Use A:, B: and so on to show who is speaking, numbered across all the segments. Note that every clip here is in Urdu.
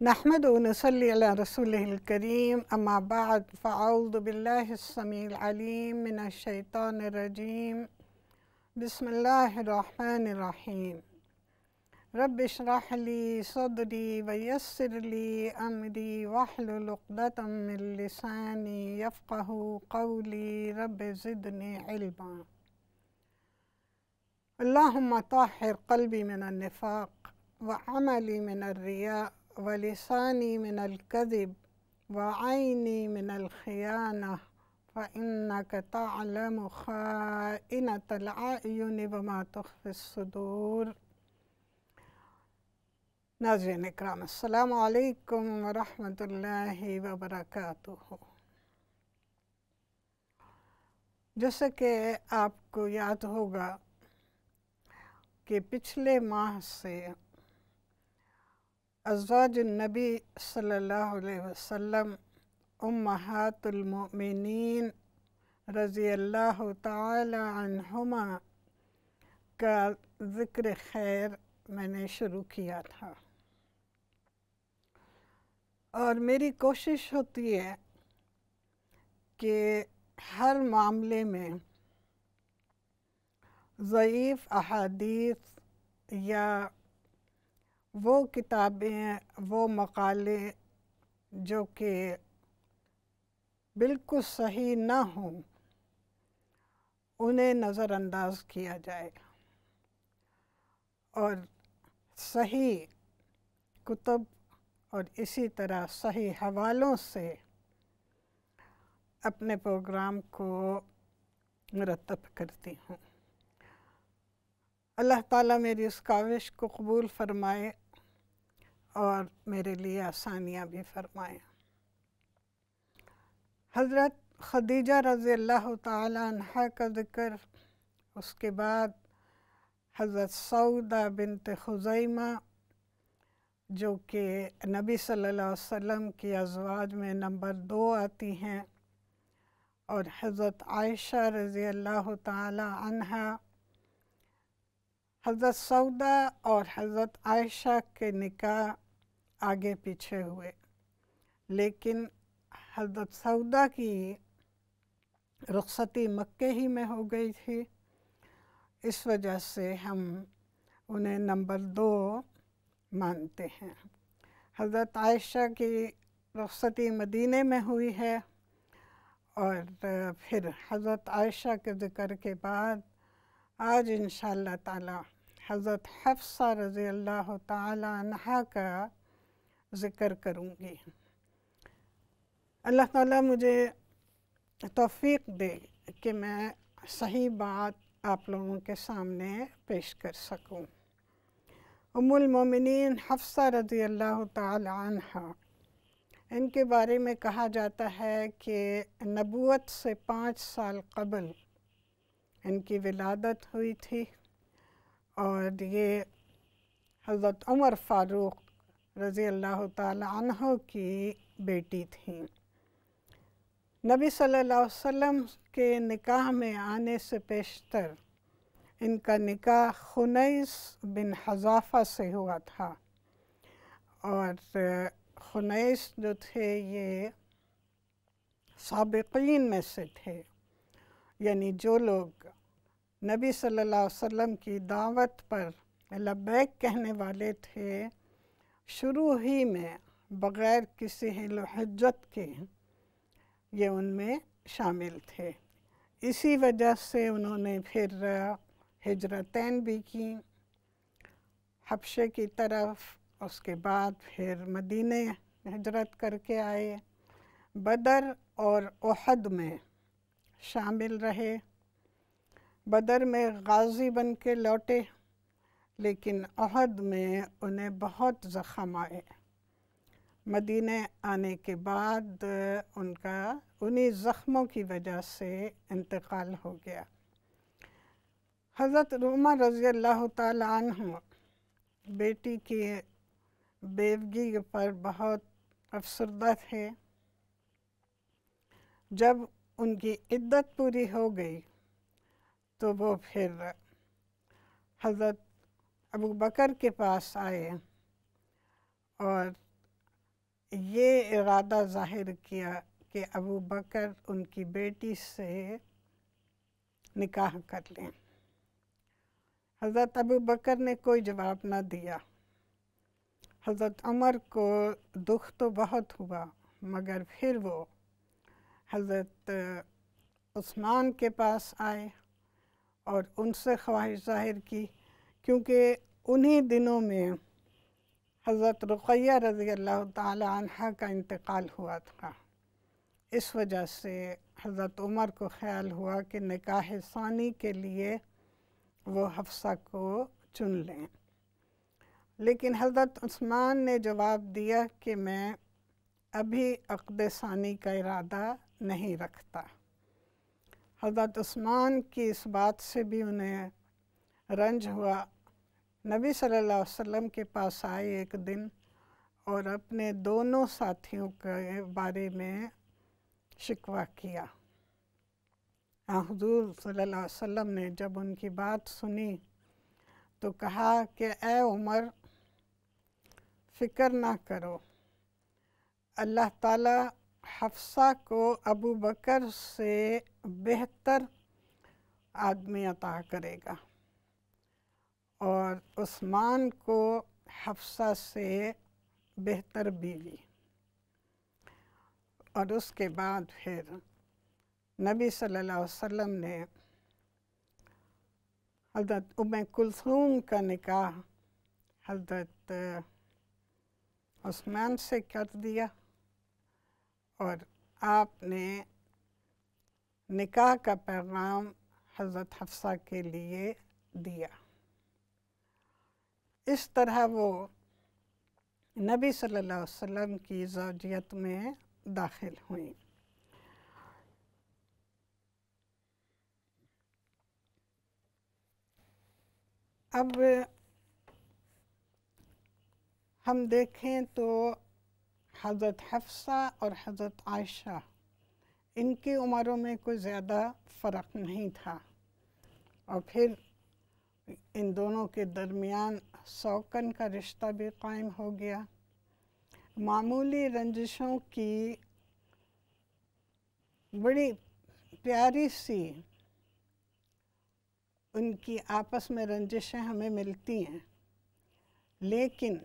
A: نحمد و نصلی علی رسولہ الکریم اما بعد فاعوذ باللہ السمیع العلیم من الشیطان الرجیم بسم اللہ الرحمن الرحیم رب اشرح لی صدری ویسر لی امری واحلل عقدۃ من لسانی یفقہوا قولی رب زدنی علما اللہم طہر قلبی من النفاق وعملی من الریاء ولسانی من الکذب وعینی من الخیانہ فإنک تعلم خائنۃ الأعین وما تخفی الصدور۔ ناظرین اکرام، السلام علیکم ورحمۃ اللہ وبرکاتہ۔ جیسا کہ آپ کو یاد ہوگا کہ پچھلے ماہ سے ازواج النبی صلی اللہ علیہ وسلم امہات المؤمنین رضی اللہ تعالی عنہما کا ذکر خیر میں نے شروع کیا تھا، اور میری کوشش ہوتی ہے کہ ہر معاملے میں ضعیف احادیث یا وہ کتابیں، وہ مقالے جو کہ بالکل صحیح نہ ہوں انہیں نظر انداز کیا جائے، اور صحیح کتب اور اسی طرح صحیح حوالوں سے اپنے پروگرام کو مرتب کرتی ہوں۔ اللہ تعالیٰ میری اس کاوش کو قبول فرمائے اور میرے لیے آسانیاں بھی فرمائے۔ حضرت خدیجہ رضی اللہ تعالی عنہا کا ذکر، اس کے بعد حضرت سعودہ بنت خزیمہ جو کہ نبی صلی اللہ علیہ وسلم کی ازواج میں نمبر 2 آتی ہیں، اور حضرت عائشہ رضی اللہ تعالی عنہا۔ حضرت سعودہ اور حضرت عائشہ کے نکاح آگے پیچھے ہوئے، لیکن حضرت سعودہ کی رخصتی مکے ہی میں ہو گئی تھی، اس وجہ سے ہم انہیں نمبر 2 مانتے ہیں۔ حضرت عائشہ کی رخصتی مدینے میں ہوئی ہے، اور پھر حضرت عائشہ کے ذکر کے بعد آج انشاءاللہ تعالی حضرت حفصہ رضی اللہ تعالی عنہا کا ذکر کروں گی۔ اللہ تعالیٰ مجھے توفیق دے کہ میں صحیح بات آپ لوگوں کے سامنے پیش کر سکوں۔ ام المومنین حفصہ رضی اللہ تعالی عنہا، ان کے بارے میں کہا جاتا ہے کہ نبوت سے 5 سال قبل ان کی ولادت ہوئی تھی، اور یہ حضرت عمر فاروق رضی اللہ تعالی عنہ کی بیٹی تھیں۔ نبی صلی اللہ علیہ وسلم کے نکاح میں آنے سے پیشتر ان کا نکاح خنیس بن حذافہ سے ہوا تھا، اور خنیس جو تھے یہ سابقین میں سے تھے، یعنی جو لوگ نبی صلی اللہ علیہ وسلم کی دعوت پر لبیک کہنے والے تھے، شروع ہی میں بغیر کسی حل و حجت کے یہ ان میں شامل تھے۔ اسی وجہ سے انہوں نے پھر ہجرتین بھی کی، حبشے کی طرف، اس کے بعد پھر مدینے ہجرت کر کے آئے، بدر اور احد میں شامل رہے۔ بدر میں غازی بن کے لوٹے، لیکن احد میں انہیں بہت زخم آئے۔ مدینے آنے کے بعد ان کا انہی زخموں کی وجہ سے انتقال ہو گیا۔ حضرت عمر رضی اللہ تعالی عنہ بیٹی کی بیوگی پر بہت افسردہ تھے۔ جب ان کی عدت پوری ہو گئی تو وہ پھر حضرت ابو بکر کے پاس آئے اور یہ ارادہ ظاہر کیا کہ ابو بکر ان کی بیٹی سے نکاح کر لیں۔ حضرت ابو بکر نے کوئی جواب نہ دیا۔ حضرت عمر کو دکھ تو بہت ہوا، مگر پھر وہ حضرت عثمان کے پاس آئے اور ان سے خواہش ظاہر کی، کیونکہ انہی دنوں میں حضرت رقیہ رضی اللہ تعالی عنہ کا انتقال ہوا تھا۔ اس وجہ سے حضرت عمر کو خیال ہوا کہ نکاح ثانی کے لیے وہ حفصہ کو چن لیں، لیکن حضرت عثمان نے جواب دیا کہ میں ابھی عقد ثانی کا ارادہ نہیں رکھتا۔ حضرت عثمان کی اس بات سے بھی انہیں رنج ہوا۔ نبی صلی اللہ علیہ وسلم کے پاس آئے ایک دن اور اپنے دونوں ساتھیوں کے بارے میں شکوہ کیا۔ حضور صلی اللہ علیہ وسلم نے جب ان کی بات سنی تو کہا کہ اے عمر، فکر نہ کرو، اللہ تعالیٰ حفصہ کو ابو بکر سے بہتر آدمی عطا کرے گا، اور عثمان کو حفصہ سے بہتر بیوی۔ اور اس کے بعد پھر نبی صلی اللہ علیہ وسلم نے حضرت ام کلثوم کا نکاح حضرت عثمان سے کر دیا، اور آپ نے نکاح کا پیغام حضرت حفصہ کے لیے دیا۔ اس طرح وہ نبی صلی اللہ علیہ وسلم کی زوجیت میں داخل ہوئیں۔ اب ہم دیکھیں تو حضرت حفصہ اور حضرت عائشہ، ان کی عمروں میں کوئی زیادہ فرق نہیں تھا، اور پھر ان دونوں کے درمیان سوکن کا رشتہ بھی قائم ہو گیا۔ معمولی رنجشوں کی بڑی پیاری سی ان کی آپس میں رنجشیں ہمیں ملتی ہیں، لیکن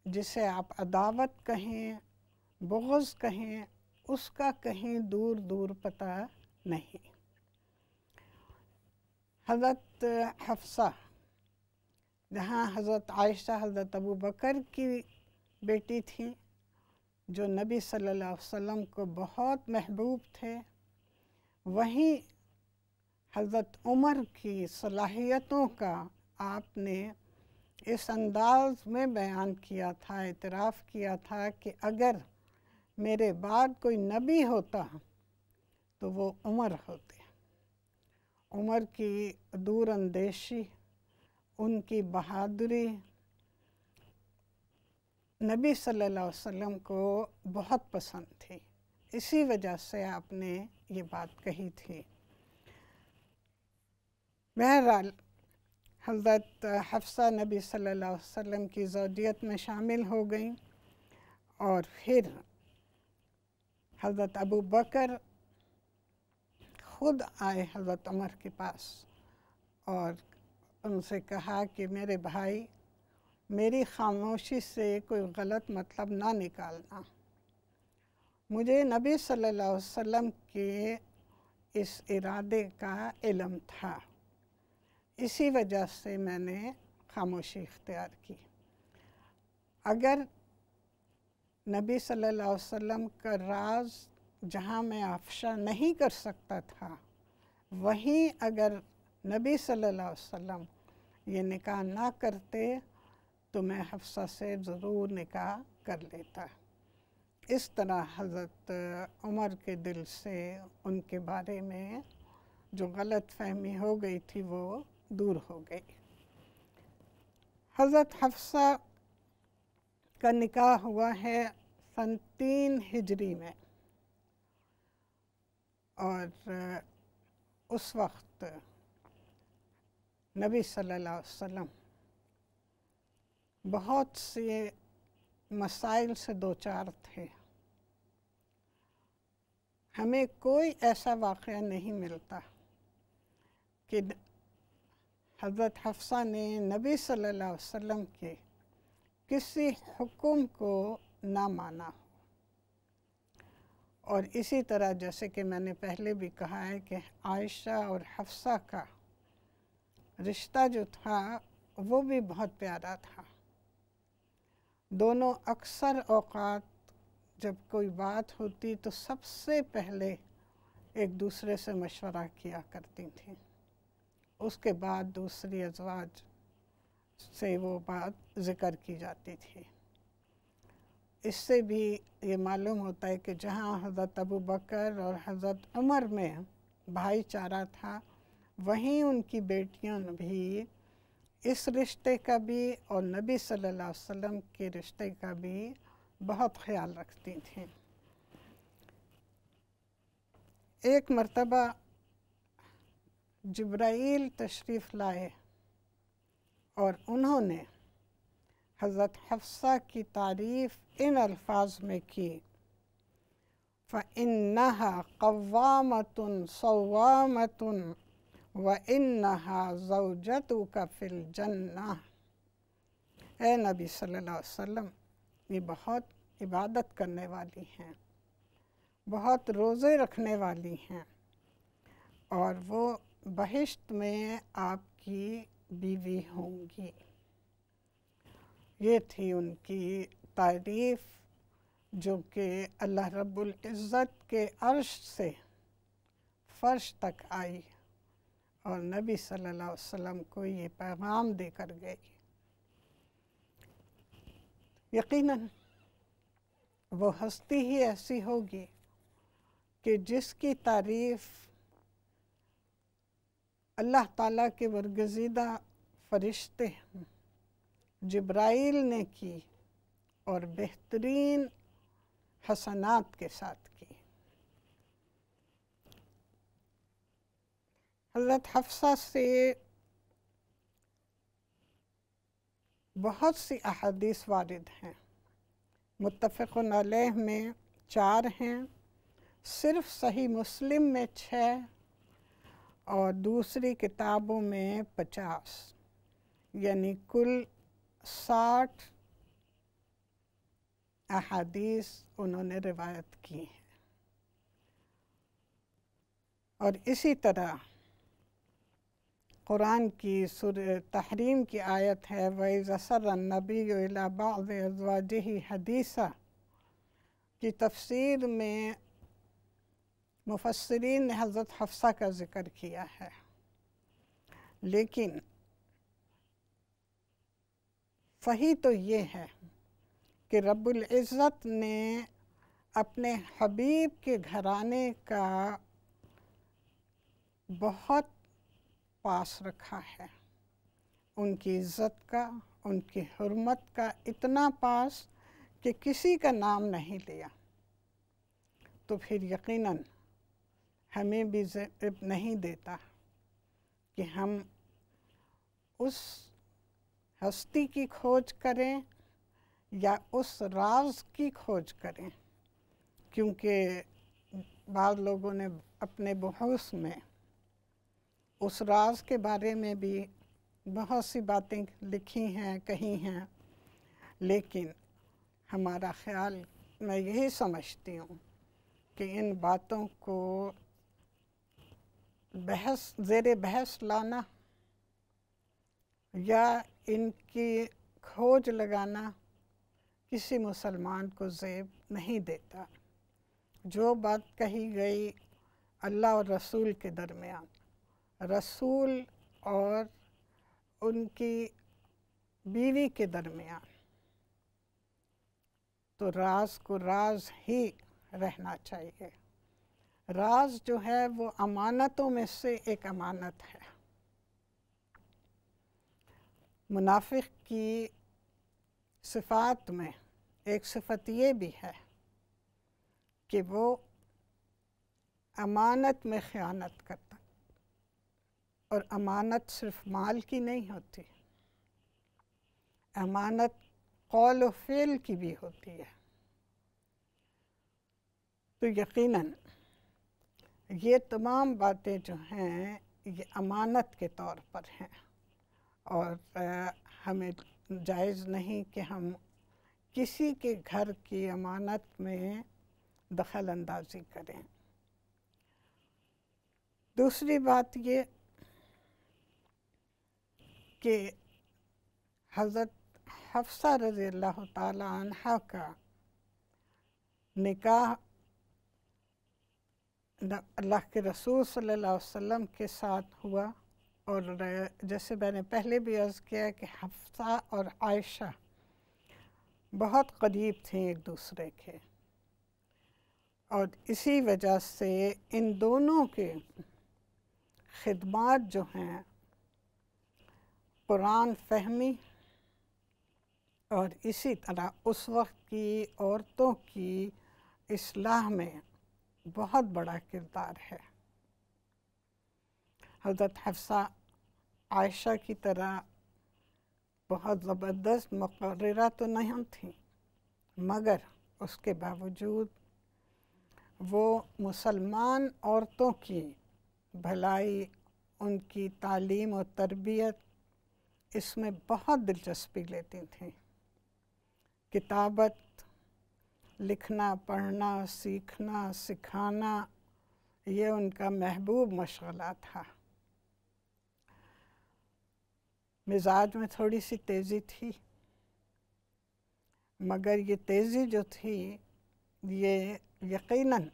A: جسے آپ عداوت کہیں، بغض کہیں، اس کا کہیں دور دور پتہ نہیں۔ حضرت حفصہ جہاں حضرت عائشہ حضرت ابو بکر کی بیٹی تھیں، جو نبی صلی اللہ علیہ وسلم کو بہت محبوب تھے، وہیں حضرت عمر کی صلاحیتوں کا آپ نے اس انداز میں بیان کیا تھا، اعتراف کیا تھا کہ اگر میرے بعد کوئی نبی ہوتا تو وہ عمر ہوتے۔ عمر کی دور اندیشی، ان کی بہادری نبی صلی اللہ علیہ وسلم کو بہت پسند تھی، اسی وجہ سے آپ نے یہ بات کہی تھی۔ بہرحال حضرت حفصہ نبی صلی اللہ علیہ وسلم کی زوجیت میں شامل ہو گئیں، اور پھر حضرت ابو بکر خود آئے حضرت عمر کے پاس اور ان سے کہا کہ میرے بھائی، میری خاموشی سے کوئی غلط مطلب نہ نکالنا، مجھے نبی صلی اللہ علیہ وسلم کے اس ارادے کا علم تھا، اسی وجہ سے میں نے خاموشی اختیار کی۔ اگر نبی صلی اللہ علیہ وسلم کا راز جہاں میں افشا نہیں کر سکتا تھا، وہیں اگر نبی صلی اللہ علیہ وسلم یہ نکاح نہ کرتے تو میں حفصہ سے ضرور نکاح کر لیتا۔ اس طرح حضرت عمر کے دل سے ان کے بارے میں جو غلط فہمی ہو گئی تھی وہ دور ہو گئی۔ حضرت حفصہ کا نکاح ہوا ہے سن 3 ہجری میں، اور اس وقت نبی صلی اللہ علیہ وسلم بہت سے مسائل سے دوچار تھے۔ ہمیں کوئی ایسا واقعہ نہیں ملتا کہ حضرت حفصہ نے نبی صلی اللہ علیہ وسلم کے کسی حکم کو نہ مانا ہو۔ اور اسی طرح جیسے کہ میں نے پہلے بھی کہا ہے کہ عائشہ اور حفصہ کا رشتہ جو تھا وہ بھی بہت پیارا تھا۔ دونوں اکثر اوقات جب کوئی بات ہوتی تو سب سے پہلے ایک دوسرے سے مشورہ کیا کرتی تھیں، اس کے بعد دوسری ازواج سے وہ بات ذکر کی جاتی تھی۔ اس سے بھی یہ معلوم ہوتا ہے کہ جہاں حضرت ابوبکر اور حضرت عمر میں بھائی چارہ تھا، وہیں ان کی بیٹیاں بھی اس رشتے کا بھی اور نبی صلی اللہ علیہ وسلم کے رشتے کا بھی بہت خیال رکھتی تھیں۔ ایک مرتبہ جبرائیل تشریف لائے اور انہوں نے حضرت حفصہ کی تعریف ان الفاظ میں کی، فَإِنَّهَا قَوَّامَةٌ صَوَّامَةٌ وَإِنَّهَا زَوْجَتُكَ فِي الْجَنَّةِ۔ اے نبی صلی اللہ علیہ وسلم، یہ بہت عبادت کرنے والی ہیں، بہت روزے رکھنے والی ہیں، اور وہ بہشت میں آپ کی بیوی ہوں گی۔ یہ تھی ان کی تعریف جو کہ اللہ رب العزت کے عرش سے فرش تک آئی اور نبی صلی اللہ علیہ وسلم کو یہ پیغام دے کر گئی۔ یقیناً وہ ہستی ہی ایسی ہوگی کہ جس کی تعریف اللہ تعالیٰ کے برگزیدہ فرشتے جبرائیل نے کی اور بہترین حسنات کے ساتھ کی۔ حضرت حفصہ سے بہت سی احادیث وارد ہیں، متفق علیہ میں 4 ہیں، صرف صحیح مسلم میں 6 اور دوسری کتابوں میں 50، یعنی کل 60 احادیث انہوں نے روایت کی ہیں۔ اور اسی طرح قرآن کی سورہ تحریم کی آیت ہے وَإِذَا سَرَّ النَّبِيُّ إِلَىٰ بَعْضِ أَزْوَاجِهِ حَدِيثًا کی تفسیر میں مفسرین نے حضرت حفصہ کا ذکر کیا ہے، لیکن صحیح تو یہ ہے کہ رب العزت نے اپنے حبیب کے گھرانے کا بہت پاس رکھا ہے، ان کی عزت کا، ان کی حرمت کا اتنا پاس کہ کسی کا نام نہیں لیا۔ تو پھر یقیناً ہمیں بھی ضرورت نہیں دیتا کہ ہم اس ہستی کی کھوج کریں یا اس راز کی کھوج کریں، کیونکہ بعض لوگوں نے اپنے بحوث میں اس راز کے بارے میں بھی بہت سی باتیں لکھی ہیں، کہی ہیں، لیکن ہمارا خیال، میں یہی سمجھتی ہوں کہ ان باتوں کو زیر بحث لانا یا ان کی کھوج لگانا کسی مسلمان کو زیب نہیں دیتا۔ جو بات کہی گئی اللہ اور رسول کے درمیان، رسول اور ان کی بیوی کے درمیان، تو راز کو راز ہی رہنا چاہیے۔ راز جو ہے وہ امانتوں میں سے ایک امانت ہے۔ منافق کی صفات میں ایک صفت یہ بھی ہے کہ وہ امانت میں خیانت کرتا، اور امانت صرف مال کی نہیں ہوتی، امانت قول و فعل کی بھی ہوتی ہے، تو یقیناً یہ تمام باتیں جو ہیں یہ امانت کے طور پر ہیں، اور ہمیں جائز نہیں کہ ہم کسی کے گھر کی امانت میں دخل اندازی کریں۔ دوسری بات یہ کہ حضرت حفصہ رضی اللہ تعالی عنہ کا نکاح اللہ کے رسول صلی اللہ علیہ وسلم کے ساتھ ہوا، اور جیسے میں نے پہلے بھی عرض کیا کہ حفصہ اور عائشہ بہت قریب تھے ایک دوسرے کے، اور اسی وجہ سے ان دونوں کے خدمات جو ہیں قرآن فہمی اور اسی طرح اس وقت کی عورتوں کی اصلاح میں بہت بڑا کردار ہے۔ حضرت حفصہ عائشہ کی طرح بہت زبردست مقررہ تو نہیں تھیں، مگر اس کے باوجود وہ مسلمان عورتوں کی بھلائی، ان کی تعلیم و تربیت، اس میں بہت دلچسپی لیتی تھیں۔ کتابت، لکھنا، پڑھنا، سیکھنا، سکھانا، یہ ان کا محبوب مشغلہ تھا۔ مزاج میں تھوڑی سی تیزی تھی، مگر یہ تیزی جو تھی یہ یقیناً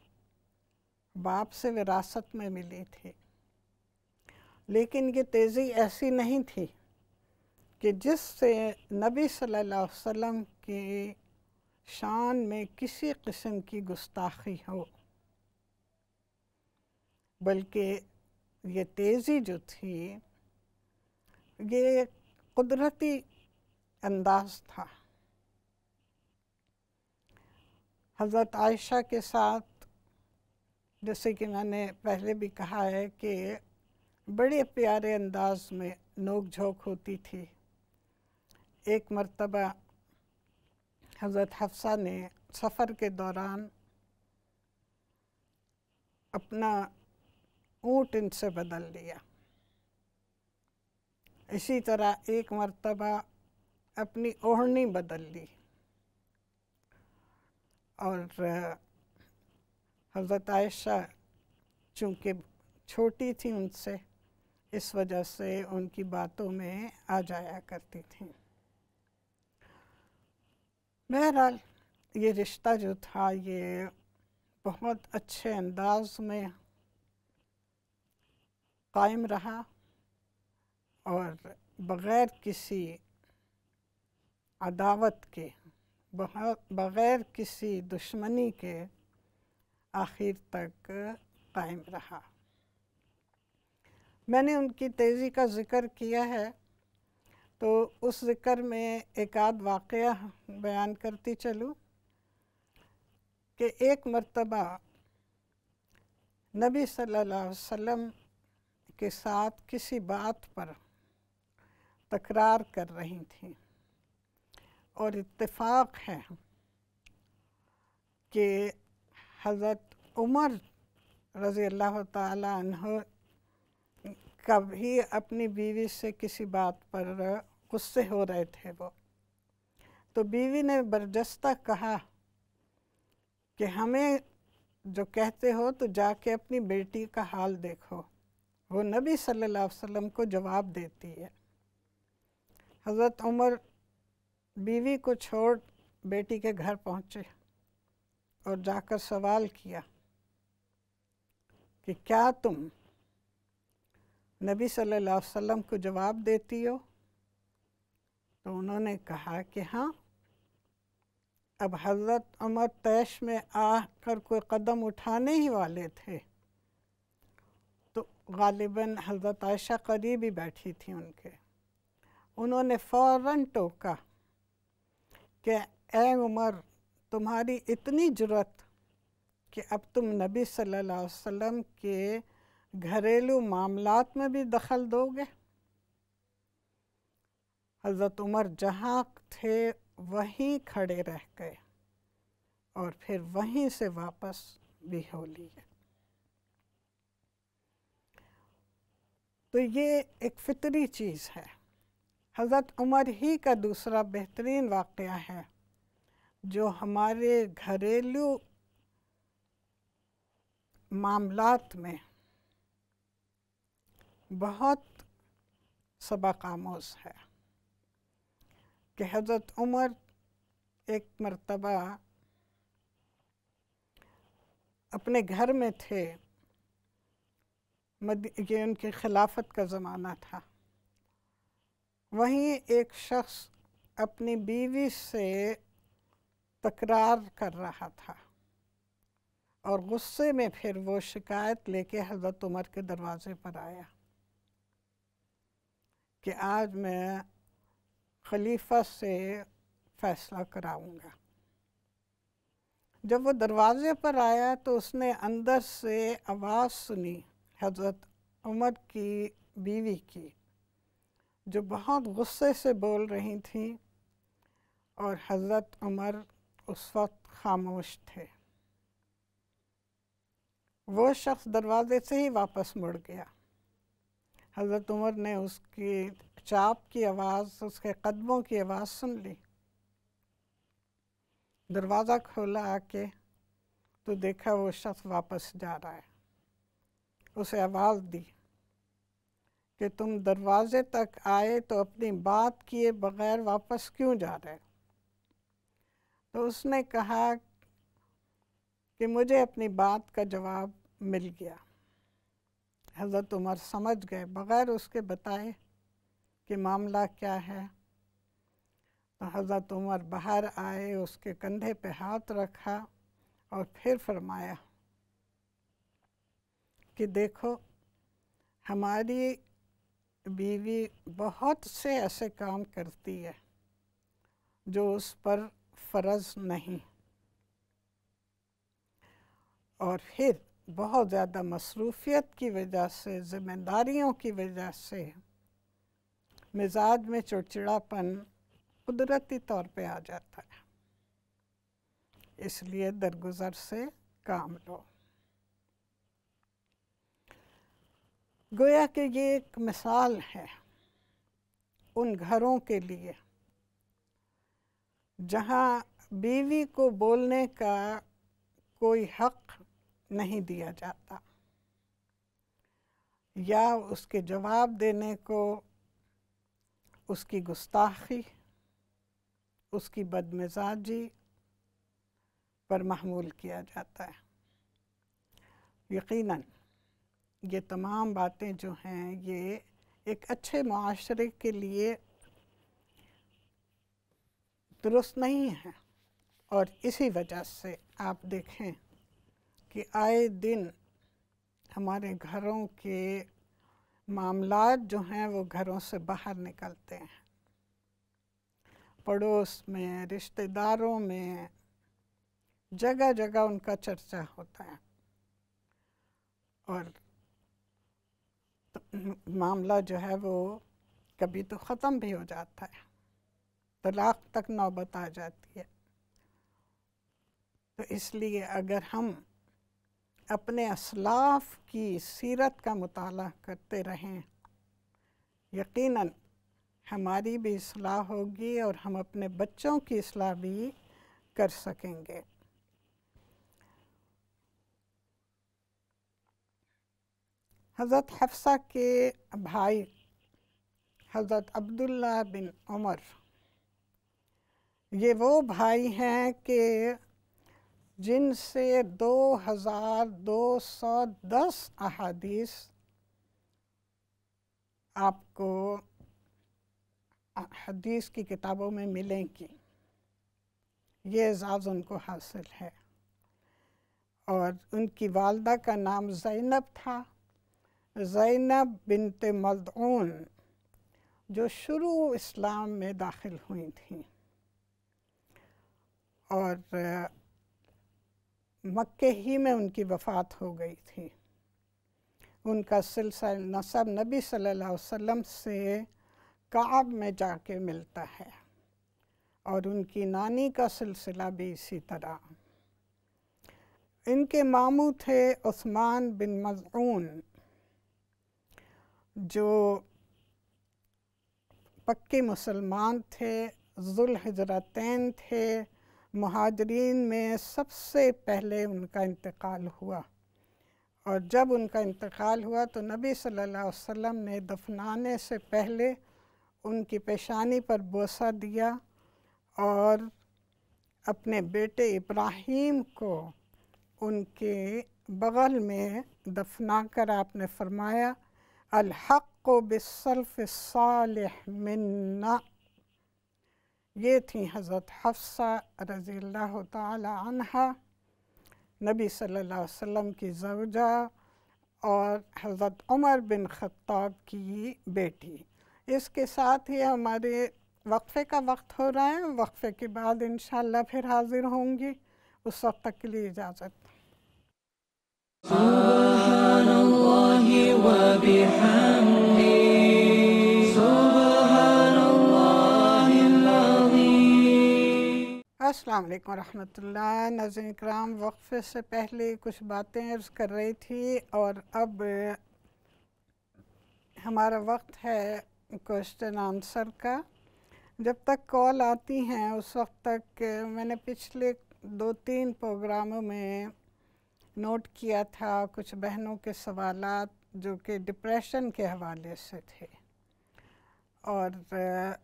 A: باپ سے وراثت میں ملی تھی، لیکن یہ تیزی ایسی نہیں تھی کہ جس سے نبی صلی اللہ علیہ وسلم کی شان میں کسی قسم کی گستاخی ہو، بلکہ یہ تیزی جو تھی یہ قدرتی انداز تھا۔ حضرت عائشہ کے ساتھ جیسے کہ میں نے پہلے بھی کہا ہے کہ بڑے پیارے انداز میں نوک جھوک ہوتی تھی۔ ایک مرتبہ حضرت حفصہ نے سفر کے دوران اپنا اونٹ ان سے بدل لیا، اسی طرح ایک مرتبہ اپنی اوڑھنی بدل لی، اور حضرت عائشہ چونکہ چھوٹی تھی ان سے، اس وجہ سے ان کی باتوں میں آ جایا کرتی تھیں۔ بہرحال یہ رشتہ جو تھا یہ بہت اچھے انداز میں قائم رہا، اور بغیر کسی عداوت کے، بغیر کسی دشمنی کے آخر تک قائم رہا۔ میں نے ان کی تیزی کا ذکر کیا ہے، تو اس ذکر میں ایک آدھ واقعہ بیان کرتی چلوں کہ ایک مرتبہ نبی صلی اللہ علیہ وسلم کے ساتھ کسی بات پر تکرار کر رہی تھیں، اور اتفاق ہے کہ حضرت عمر رضی اللہ تعالی عنہ کبھی اپنی بیوی سے کسی بات پر غصے ہو رہے تھے وہ، تو بیوی نے برجستہ کہا کہ ہمیں جو کہتے ہو تو جا کے اپنی بیٹی کا حال دیکھو۔ وہ نبی صلی اللہ علیہ وسلم کو جواب دیتی ہے۔ حضرت عمر بیوی کو چھوڑ بیٹی کے گھر پہنچے اور جا کر سوال کیا کہ کیا تم نبی صلی اللہ علیہ وسلم کو جواب دیتی ہو؟ تو انہوں نے کہا کہ ہاں۔ اب حضرت عمر طیش میں آ کر کوئی قدم اٹھانے ہی والے تھے، تو غالباً حضرت عائشہ قریب ہی بیٹھی تھی ان کے، انہوں نے فوراً ٹوکا کہ اے عمر، تمہاری اتنی جرأت کہ اب تم نبی صلی اللہ علیہ وسلم کے گھریلو معاملات میں بھی دخل دو گے؟ حضرت عمر جہاں تھے وہیں کھڑے رہ گئے اور پھر وہیں سے واپس بھی ہو لیے۔ تو یہ ایک فطری چیز ہے۔ حضرت عمر ہی کا دوسرا بہترین واقعہ ہے جو ہمارے گھریلو معاملات میں بہت سبق آموز ہے، کہ حضرت عمر ایک مرتبہ اپنے گھر میں تھے، یہ ان کی خلافت کا زمانہ تھا، وہیں ایک شخص اپنی بیوی سے تکرار کر رہا تھا اور غصے میں پھر وہ شکایت لے کے حضرت عمر کے دروازے پر آیا کہ آج میں خلیفہ سے فیصلہ کراؤں گا۔ جب وہ دروازے پر آیا تو اس نے اندر سے آواز سنی حضرت عمر کی بیوی کی، جو بہت غصے سے بول رہی تھیں، اور حضرت عمر اس وقت خاموش تھے۔ وہ شخص دروازے سے ہی واپس مڑ گیا۔ حضرت عمر نے اس کی چاپ کی آواز، اس کے قدموں کی آواز سن لی۔ دروازہ کھولا آ کے تو دیکھا وہ شخص واپس جا رہا ہے۔ اسے آواز دی کہ تم دروازے تک آئے تو اپنی بات کیے بغیر واپس کیوں جا رہے؟ تو اس نے کہا کہ مجھے اپنی بات کا جواب مل گیا۔ حضرت عمر سمجھ گئے بغیر اس کے بتائے کہ معاملہ کیا ہے۔ تو حضرت عمر باہر آئے، اس کے کندھے پہ ہاتھ رکھا اور پھر فرمایا کہ دیکھو، ہماری بیوی بہت سے ایسے کام کرتی ہے جو اس پر فرض نہیں، اور پھر بہت زیادہ مصروفیت کی وجہ سے، ذمہ داریوں کی وجہ سے مزاج میں چڑچڑاپن قدرتی طور پہ آ جاتا ہے، اس لیے درگزر سے کام لو۔ گویا کہ یہ ایک مثال ہے ان گھروں کے لیے جہاں بیوی کو بولنے کا کوئی حق نہیں دیا جاتا، یا اس کے جواب دینے کو اس کی گستاخی، اس کی بدمزاجی پر محمول کیا جاتا ہے۔ یقیناً یہ تمام باتیں جو ہیں یہ ایک اچھے معاشرے کے لیے درست نہیں ہیں، اور اسی وجہ سے آپ دیکھیں کہ آئے دن ہمارے گھروں کے معاملات جو ہیں وہ گھروں سے باہر نکلتے ہیں، پڑوس میں، رشتہ داروں میں، جگہ جگہ ان کا چرچا ہوتا ہے، اور معاملہ جو ہے وہ کبھی تو ختم بھی ہو جاتا ہے، طلاق تک نوبت آ جاتی ہے۔ تو اس لیے اگر ہم اپنے اسلاف کی سیرت کا مطالعہ کرتے رہیں، یقیناً ہماری بھی اصلاح ہوگی اور ہم اپنے بچوں کی اصلاح بھی کر سکیں گے۔ حضرت حفصہ کے بھائی حضرت عبداللہ بن عمر، یہ وہ بھائی ہیں کہ جن سے 2210 احادیث آپ کو حدیث کی کتابوں میں ملیں گی، یہ اعزاز ان کو حاصل ہے۔ اور ان کی والدہ کا نام زینب تھا، زینب بنت مظعون، جو شروع اسلام میں داخل ہوئی تھیں، اور مکے ہی میں ان کی وفات ہو گئی تھی۔ ان کا سلسلہ نسب نبی صلی اللہ علیہ وسلم سے کعب میں جا کے ملتا ہے، اور ان کی نانی کا سلسلہ بھی اسی طرح۔ ان کے ماموں تھے عثمان بن مظعون، جو پکے مسلمان تھے، ذوالحجرتین تھے، مہاجرین میں سب سے پہلے ان کا انتقال ہوا، اور جب ان کا انتقال ہوا تو نبی صلی اللہ علیہ وسلم نے دفنانے سے پہلے ان کی پیشانی پر بوسہ دیا اور اپنے بیٹے ابراہیم کو ان کے بغل میں دفنا کر آپ نے فرمایا الحق بالسلف الصالح منا۔ یہ تھیں حضرت حفصہ رضی اللہ تعالی عنہا، نبی صلی اللہ علیہ وسلم کی زوجہ اور حضرت عمر بن خطاب کی بیٹی۔ اس کے ساتھ ہی ہمارے وقفے کا وقت ہو رہا ہے، وقفے کے بعد انشاءاللہ پھر حاضر ہوں گی، اس وقت تک کے لیے اجازت۔
B: سبحان اللہ و بحمدہ، سبحان اللہ العظیم۔
A: السلام علیکم ورحمۃ اللہ۔ ناظرین کرام، وقفے سے پہلے کچھ باتیں عرض کر رہی تھی، اور اب ہمارا وقت ہے کوسچن آنسر کا۔ جب تک کال آتی ہیں اس وقت تک میں نے پچھلے 2-3 پروگراموں میں نوٹ کیا تھا کچھ بہنوں کے سوالات جو کہ ڈپریشن کے حوالے سے تھے، اور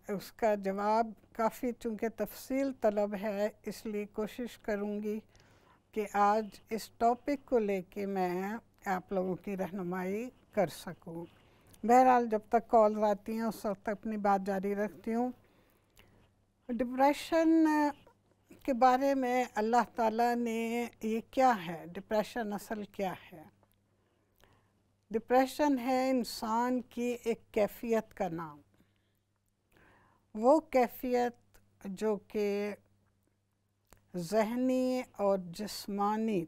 A: اس کا جواب کافی چونکہ تفصیل طلب ہے، اس لیے کوشش کروں گی کہ آج اس ٹاپک کو لے کے میں آپ لوگوں کی رہنمائی کر سکوں۔ بہرحال جب تک کالز آتی ہیں اس وقت اپنی بات جاری رکھتی ہوں۔ ڈپریشن کے بارے میں اللہ تعالیٰ نے یہ کیا ہے، ڈپریشن اصل کیا ہے؟ ڈپریشن ہے انسان کی ایک کیفیت کا نام، وہ کیفیت جو کہ ذہنی اور جسمانی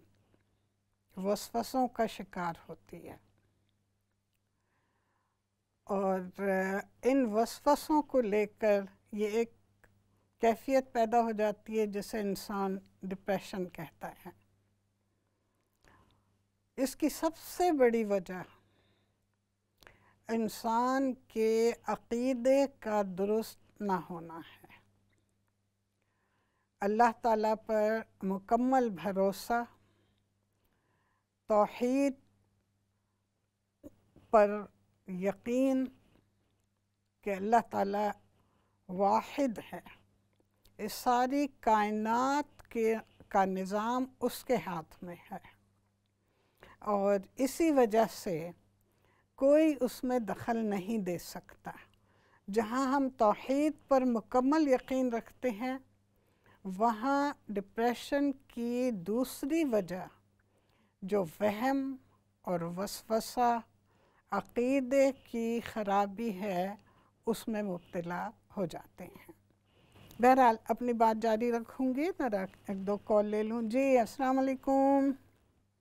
A: وسوسوں کا شکار ہوتی ہے، اور ان وسوسوں کو لے کر یہ ایک کیفیت پیدا ہو جاتی ہے جسے انسان ڈپریشن کہتا ہے۔ اس کی سب سے بڑی وجہ انسان کے عقیدے کا درست نہ ہونا ہے، اللہ تعالیٰ پر مکمل بھروسہ، توحید پر یقین کہ اللہ تعالیٰ واحد ہے، اس ساری کائنات کا نظام اس کے ہاتھ میں ہے، اور اسی وجہ سے کوئی اس میں دخل نہیں دے سکتا۔ جہاں ہم توحید پر مکمل یقین رکھتے ہیں، وہاں ڈپریشن کی دوسری وجہ جو وہم اور وسوسہ، عقیدے کی خرابی ہے، اس میں مبتلا ہو جاتے ہیں۔ بہرحال اپنی بات جاری رکھوں گی، ذرا 1-2 کال لے لوں۔ جی السلام علیکم۔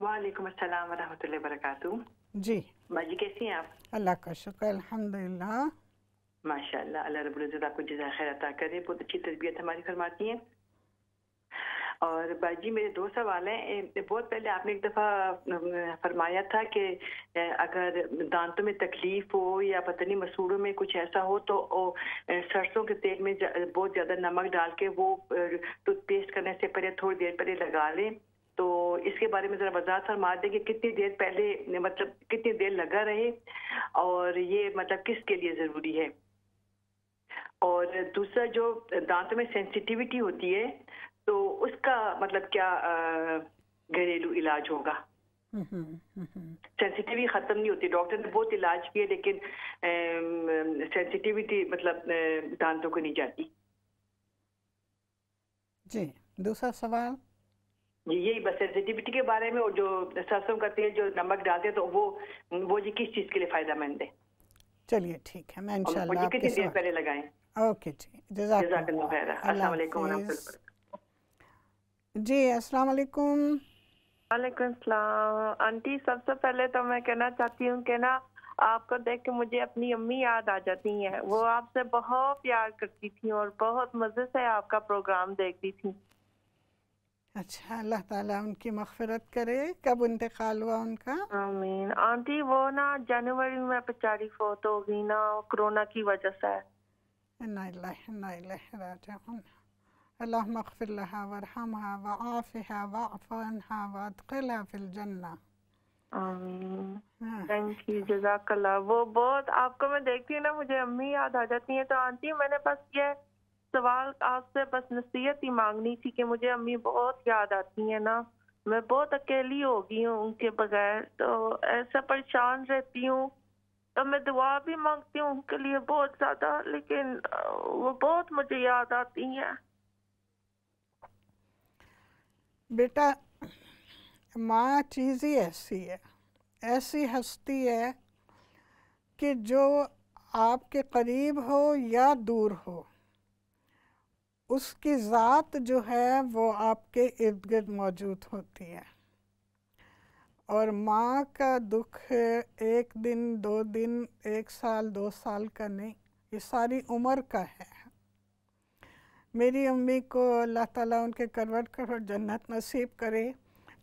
C: وعلیکم السلام ورحمۃ اللہ وبرکاتہ۔
A: جی
C: باجی کیسی ہیں آپ؟
A: اللہ کا شکر، الحمدللہ۔
C: ماشاء اللہ، اللہ رب العزت آپ کو جزائے خیر عطا کرے، بہت اچھی تربیت ہماری فرماتی ہیں۔ اور باجی میرے 2 سوال ہیں۔ بہت پہلے آپ نے ایک دفعہ فرمایا تھا کہ اگر دانتوں میں تکلیف ہو یا پتہ نہیں مسوڑوں میں کچھ ایسا ہو تو سرسوں کے تیل میں بہت زیادہ نمک ڈال کے وہ ٹوتھ پیسٹ کرنے سے پہلے تھوڑی دیر پہلے لگا لیں، تو اس کے بارے میں ذرا وضاحت فرما دیں کہ کتنی دیر پہلے، مطلب کتنی دیر لگا رہے، اور یہ مطلب کس کے لیے ضروری ہے۔ اور دوسرا جو دانتوں میں سینسیٹیوٹی ہوتی ہے تو اس کا مطلب کیا گھریلو علاج ہوگا؟ سینسیٹیوٹی ختم نہیں ہوتی، ڈاکٹر نے بہت علاج کیے لیکن سینسیٹیوٹی مطلب دانتوں کو نہیں جاتی۔
A: جی دوسرا سوال؟
C: جی یہی بس سینسیٹیوٹی کے بارے میں، اور جو سرسوں کا تیل جو نمک ڈالتے ہیں تو وہ جی کس چیز کے لیے فائدہ مند ہے؟
A: چلیے ٹھیک ہے، میں انشاءاللہ آپ کے
C: کتنی دیر پہلے لگائیں؟
A: اوکے جی، جزاک اللہ خیر۔
C: السلام علیکم ورحمۃ اللہ۔
A: جی السلام علیکم۔
D: وعلیکم السلام۔ آنٹی سب سے پہلے تو میں کہنا چاہتی ہوں کہ نا آپ کو دیکھ کے مجھے اپنی امی یاد آ جاتی ہیں. وہ آپ سے بہت پیار کرتی تھیں اور بہت مزے سے آپ کا پروگرام دیکھتی تھیں.
A: اچھا، اللہ تعالیٰ ان کی مغفرت کرے. کب انتقال ہوا ان کا؟
D: آمین. آنٹی وہ نا جنوری میں بیچاری فوت ہو گئی نا کرونا کی وجہ سے.
A: انا للہ انا الیہ راجعون. اللہم اغفر لها وارحمها وعافها واعف عنها وادخلها فی الجنہ.
D: آمین. تھینک یو، جزاک اللہ. وہ بہت آپ کو میں دیکھتی ہوں نا مجھے امی یاد آ جاتی ہیں. تو آنٹی میں نے بس یہ سوال آپ سے بس نصیحت ہی مانگنی تھی کہ مجھے امی بہت یاد آتی ہیں نا. میں بہت اکیلی ہو گئی ہوں ان کے بغیر، تو ایسا پریشان رہتی ہوں. تو میں دعا بھی مانگتی ہوں ان کے لیے بہت زیادہ، لیکن وہ بہت مجھے یاد آتی ہیں.
A: بیٹا ماں چیز ہی ایسی ہے، ایسی ہستی ہے کہ جو آپ کے قریب ہو یا دور ہو، اس کی ذات جو ہے وہ آپ کے ارد گرد موجود ہوتی ہے. اور ماں کا دکھ ایک دن 2 دن 1 سال 2 سال کا نہیں، یہ ساری عمر کا ہے. میری امی کو اللہ تعالیٰ ان کے کروٹ کروٹ جنت نصیب کرے.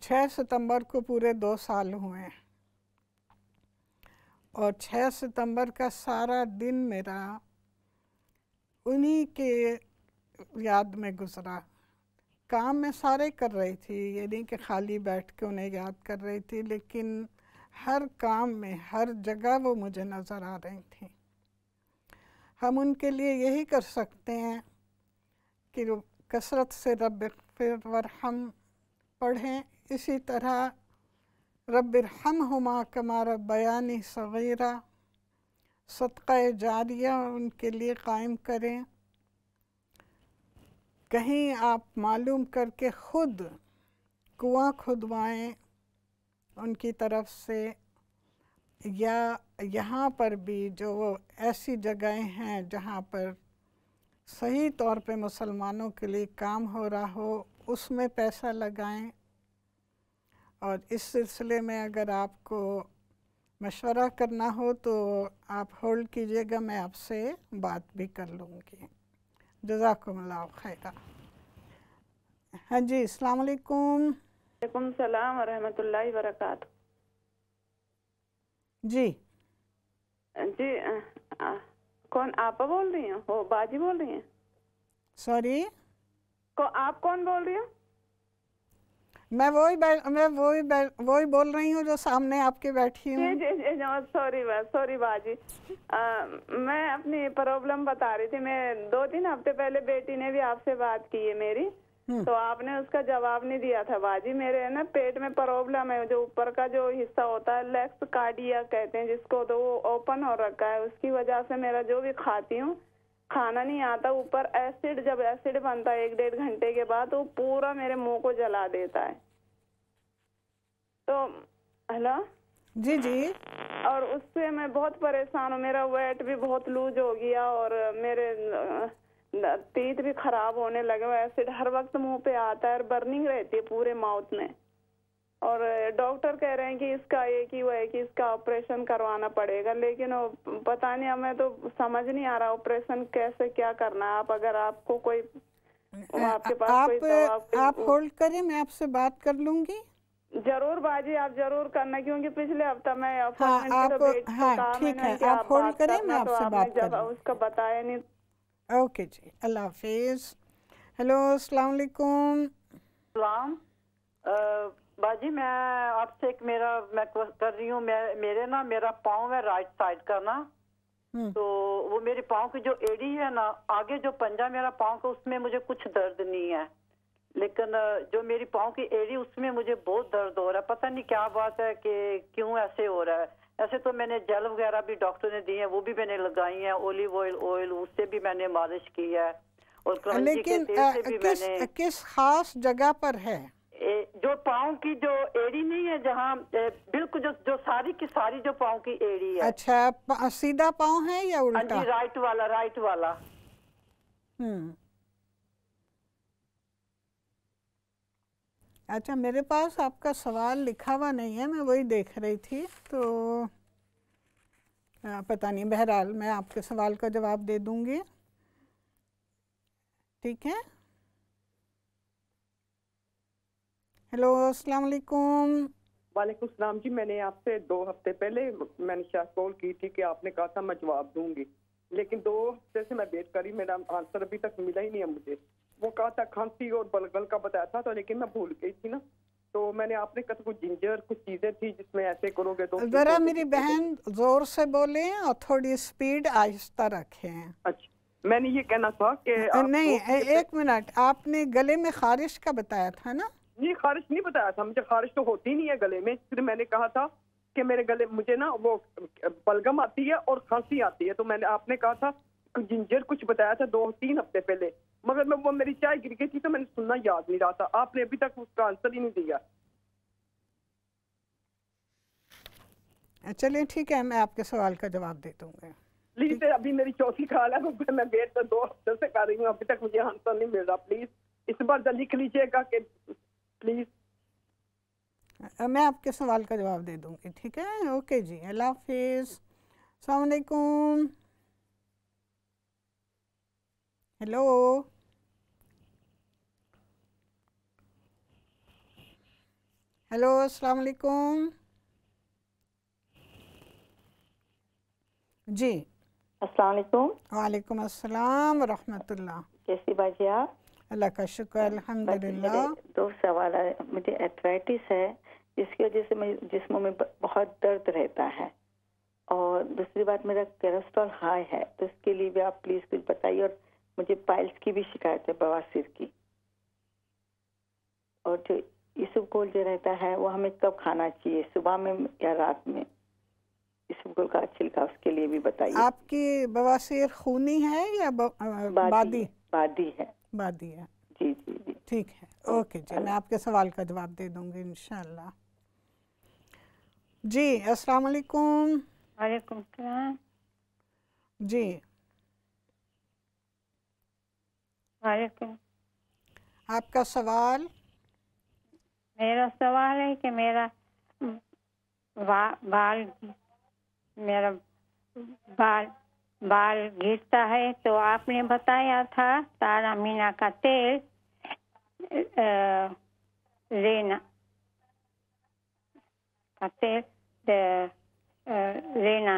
A: 6 ستمبر کو پورے 2 سال ہوئے ہیں، اور 6 ستمبر کا سارا دن میرا انہی کے یاد میں گزرا. کام میں سارے کر رہی تھی، یہ نہیں کہ خالی بیٹھ کے انہیں یاد کر رہی تھی، لیکن ہر کام میں ہر جگہ وہ مجھے نظر آ رہی تھیں. ہم ان کے لیے یہی کر سکتے ہیں کہ کثرت سے رب اغفر ورحم پڑھیں. اسی طرح رب ارحمہما کما ربیانی صغیرہ، صدقہ جاریہ ان کے لیے قائم کریں. کہیں آپ معلوم کر کے خود کنواں کھدوائیں ان کی طرف سے، یا یہاں پر بھی جو ایسی جگہیں ہیں جہاں پر صحیح طور پہ مسلمانوں کے لیے کام ہو رہا ہو، اس میں پیسہ لگائیں. اور اس سلسلے میں اگر آپ کو مشورہ کرنا ہو تو آپ ہولڈ کیجئے گا، میں آپ سے بات بھی کر لوں گی. جزاکم اللہ خیرہ. ہاں جی، السلام علیکم.
D: وعلیکم السلام ورحمۃ اللہ وبرکاتہ.
A: جی
D: جی کون آپا بول رہی ہیں؟ وہ باجی بول رہی ہیں؟
A: سوری،
D: آپ کون بول رہی ہو؟
A: میں وہی بول رہی ہوں جو سامنے آپ کے بیٹھی ہوں.
D: جی سوری باجی. میں اپنی پرابلم بتا رہی تھی. میں 2-3 ہفتے پہلے بیٹی نے بھی آپ سے بات کی ہے میری، تو آپ نے اس کا جواب نہیں دیا تھا. باجی میرے نا پیٹ میں پرابلم ہے، جو اوپر کا جو حصہ ہوتا ہے لیکس کارڈیا کہتے ہیں جس کو، تو وہ اوپن ہو رکھا ہے. اس کی وجہ سے میرا جو بھی کھاتی ہوں کھانا نہیں آتا. اوپر ایسڈ، جب ایسڈ بنتا ہے 1-1.5 گھنٹے کے بعد، وہ پورا میرے منہ کو جلا دیتا ہے. تو ہلو
A: جی جی.
D: اور اس سے میں بہت پریشان ہوں. میرا ویٹ بھی بہت لوز ہو گیا اور میرے تیت بھی خراب ہونے لگے. ایسڈ ہر وقت منہ پہ آتا ہے اور برننگ رہتی ہے پورے ماؤتھ میں. اور ڈاکٹر کہہ رہے ہیں کہ اس کا ایک ہی وہ ہے کہ اس کا آپریشن کروانا پڑے گا، لیکن پتہ نہیں، ہمیں تو سمجھ نہیں آ رہا آپریشن کیسے کیا کرنا ہے. آپ اگر آپ کو کوئی آپ کے پاس کوئی دوا،
A: آپ ہولڈ کریں، میں آپ سے بات کر لوں گی.
D: ضرور باجی، آپ ضرور کرنا، کیونکہ پچھلے ہفتہ میں
A: ٹھیک ہے، آپ ہولڈ کریں، میں آپ سے بات کر لوں.
D: اس کا بتایا نہیں.
A: اوکے جی، اللہ حافظ. ہیلو، السلام علیکم.
E: السلام. باجی میں آپ سے میں کر رہی ہوں، میرا پاؤں ہے رائٹ سائڈ کا نا، تو وہ میرے پاؤں کی جو ایڑی ہے نا، آگے جو پنجہ میرا پاؤں کا، اس میں مجھے کچھ درد نہیں ہے، لیکن جو میری پاؤں کی ایڑی اس میں مجھے بہت درد ہو رہا ہے. پتہ نہیں کیا بات ہے کہ کیوں ایسے ہو رہا ہے. ایسے تو میں نے جیل وغیرہ بھی ڈاکٹر نے دی ہیں، وہ بھی میں نے لگائی ہیں، اولیو آئل اس سے بھی میں نے مالش کی ہے، اور کرنجی کے تیل سے بھی میں نے.
A: کس خاص جگہ پر ہے؟
E: جو پاؤں کی جو ایڑی نہیں ہے، جہاں بالکل جو ساری کی ساری جو پاؤں کی ایڑی ہے.
A: اچھا، سیدھا پاؤں ہے یا الٹا؟
E: ہاں جی، رائٹ والا.
A: اچھا، میرے پاس آپ کا سوال لکھا ہوا نہیں ہے، میں وہی دیکھ رہی تھی. تو پتہ نہیں، بہرحال میں آپ کے سوال کا جواب دے دوں گی، ٹھیک ہے؟ ہیلو السلام علیکم۔
F: وعلیکم السلام جی، میں نے آپ سے 2 ہفتے پہلے میں نے شاید کال کی تھی کہ آپ نے کہا تھا میں جواب دوں گی، لیکن 2 ہفتے سے میں ویٹ کری، میرا آنسر ابھی تک ملا ہی نہیں ہے مجھے۔ وہ کہا تھا کھانسی اور بلغل کا بتایا تھا تو، لیکن میں بھول گئی تھی نا، تو میں نے آپ نے کہا کچھ جنجر کچھ چیزیں تھی جس میں ایسے کرو گے تو۔
A: ذرا میری بہن زور سے بولیں اور تھوڑی سپیڈ آہستہ رکھیں۔
F: اچھا، میں نے یہ کہنا تھا کہ
A: نہیں، 1 منٹ، آپ نے گلے میں خارش کا بتایا تھا نا؟
F: نہیں، خارش نہیں بتایا تھا مجھے، خارش تو ہوتی نہیں ہے گلے میں، صرف میں نے کہا تھا کہ میرے گلے مجھے نا وہ بلغم آتی ہے اور کھانسی آتی ہے، تو میں نے آپ نے کہا تھا جنجر کچھ بتایا تھا 2-3 ہفتے پہلے، مگر میں وہ میری چائے گر گئی تھی تو میں نے سننا یاد نہیں رہا تھا، آپ نے ابھی تک اس کا آنسر ہی نہیں دیا۔
A: چلیں ٹھیک ہے، میں آپ کے سوال کا جواب دے دوں گا۔
F: پلیز، ابھی میری چوتھی کال ہے، میں ویٹ 2 ہفتے سے کر رہی ہوں، ابھی تک مجھے آنسر نہیں مل رہا، پلیز اس بار لکھ لیجیے گا کہ پلیز۔
A: میں آپ کے سوال کا جواب دے دوں گی، ٹھیک ہے؟ اوکے جی، اللہ حافظ، السلام علیکم۔ ہیلو ہیلو السلام علیکم۔ جی
G: السلام علیکم۔
A: وعلیکم السلام ورحمۃ اللہ۔
G: کیسی باجی آپ؟
A: اللہ کا شکر، الحمدللہ۔
G: 2 سوال ہے، مجھے ایتھرائٹس ہے جس کی وجہ سے جسموں میں بہت درد رہتا ہے، اور دوسری بات میرا کولیسٹرول ہائی ہے، تو اس کے لیے بھی آپ پلیز کچھ بتائیے، اور مجھے پائلس کی بھی شکایت ہے، بواسیر کی، اور جو اسبگول جو رہتا ہے وہ ہمیں کب کھانا چاہیے، صبح میں یا رات میں؟ اسبگول کا چھلکا اس کے لیے بھی بتائیے۔
A: آپ کی بواسیر خونی ہے یا بادی؟
G: بادی ہے۔
A: بادی ہے،
G: جی جی جی،
A: ٹھیک ہے، اوکے جی، میں آپ کے سوال کا جواب دے دوں گی انشاءاللہ۔ جی السلام علیکم۔
H: وعلیکم السلام۔
A: جی
H: وعلیکم۔
A: آپ کا سوال؟
H: میرا سوال ہے کہ میرا بال گرتا ہے، تو آپ نے بتایا تھا تارا مینا کا تیل لینا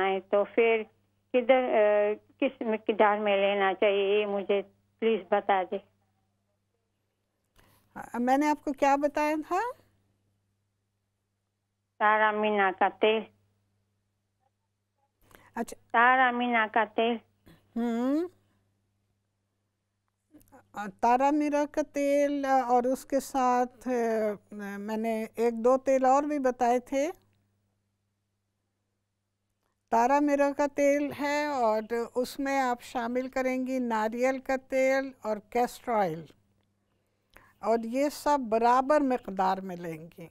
H: ہے، تو پھر کس مقدار میں لینا چاہیے، یہ مجھے پلیز بتا دیں۔
A: میں نے آپ کو کیا بتایا تھا؟
H: تارا مینا کا تیل۔
A: اچھا،
H: تارا مینا کا تیل۔
A: تارا میرا کا تیل، اور اس کے ساتھ میں نے 1-2 تیل اور بھی بتائے تھے۔ تارا میرا کا تیل ہے، اور اس میں آپ شامل کریں گی ناریل کا تیل اور کیسٹر آئل، اور یہ سب برابر مقدار میں لیں گی۔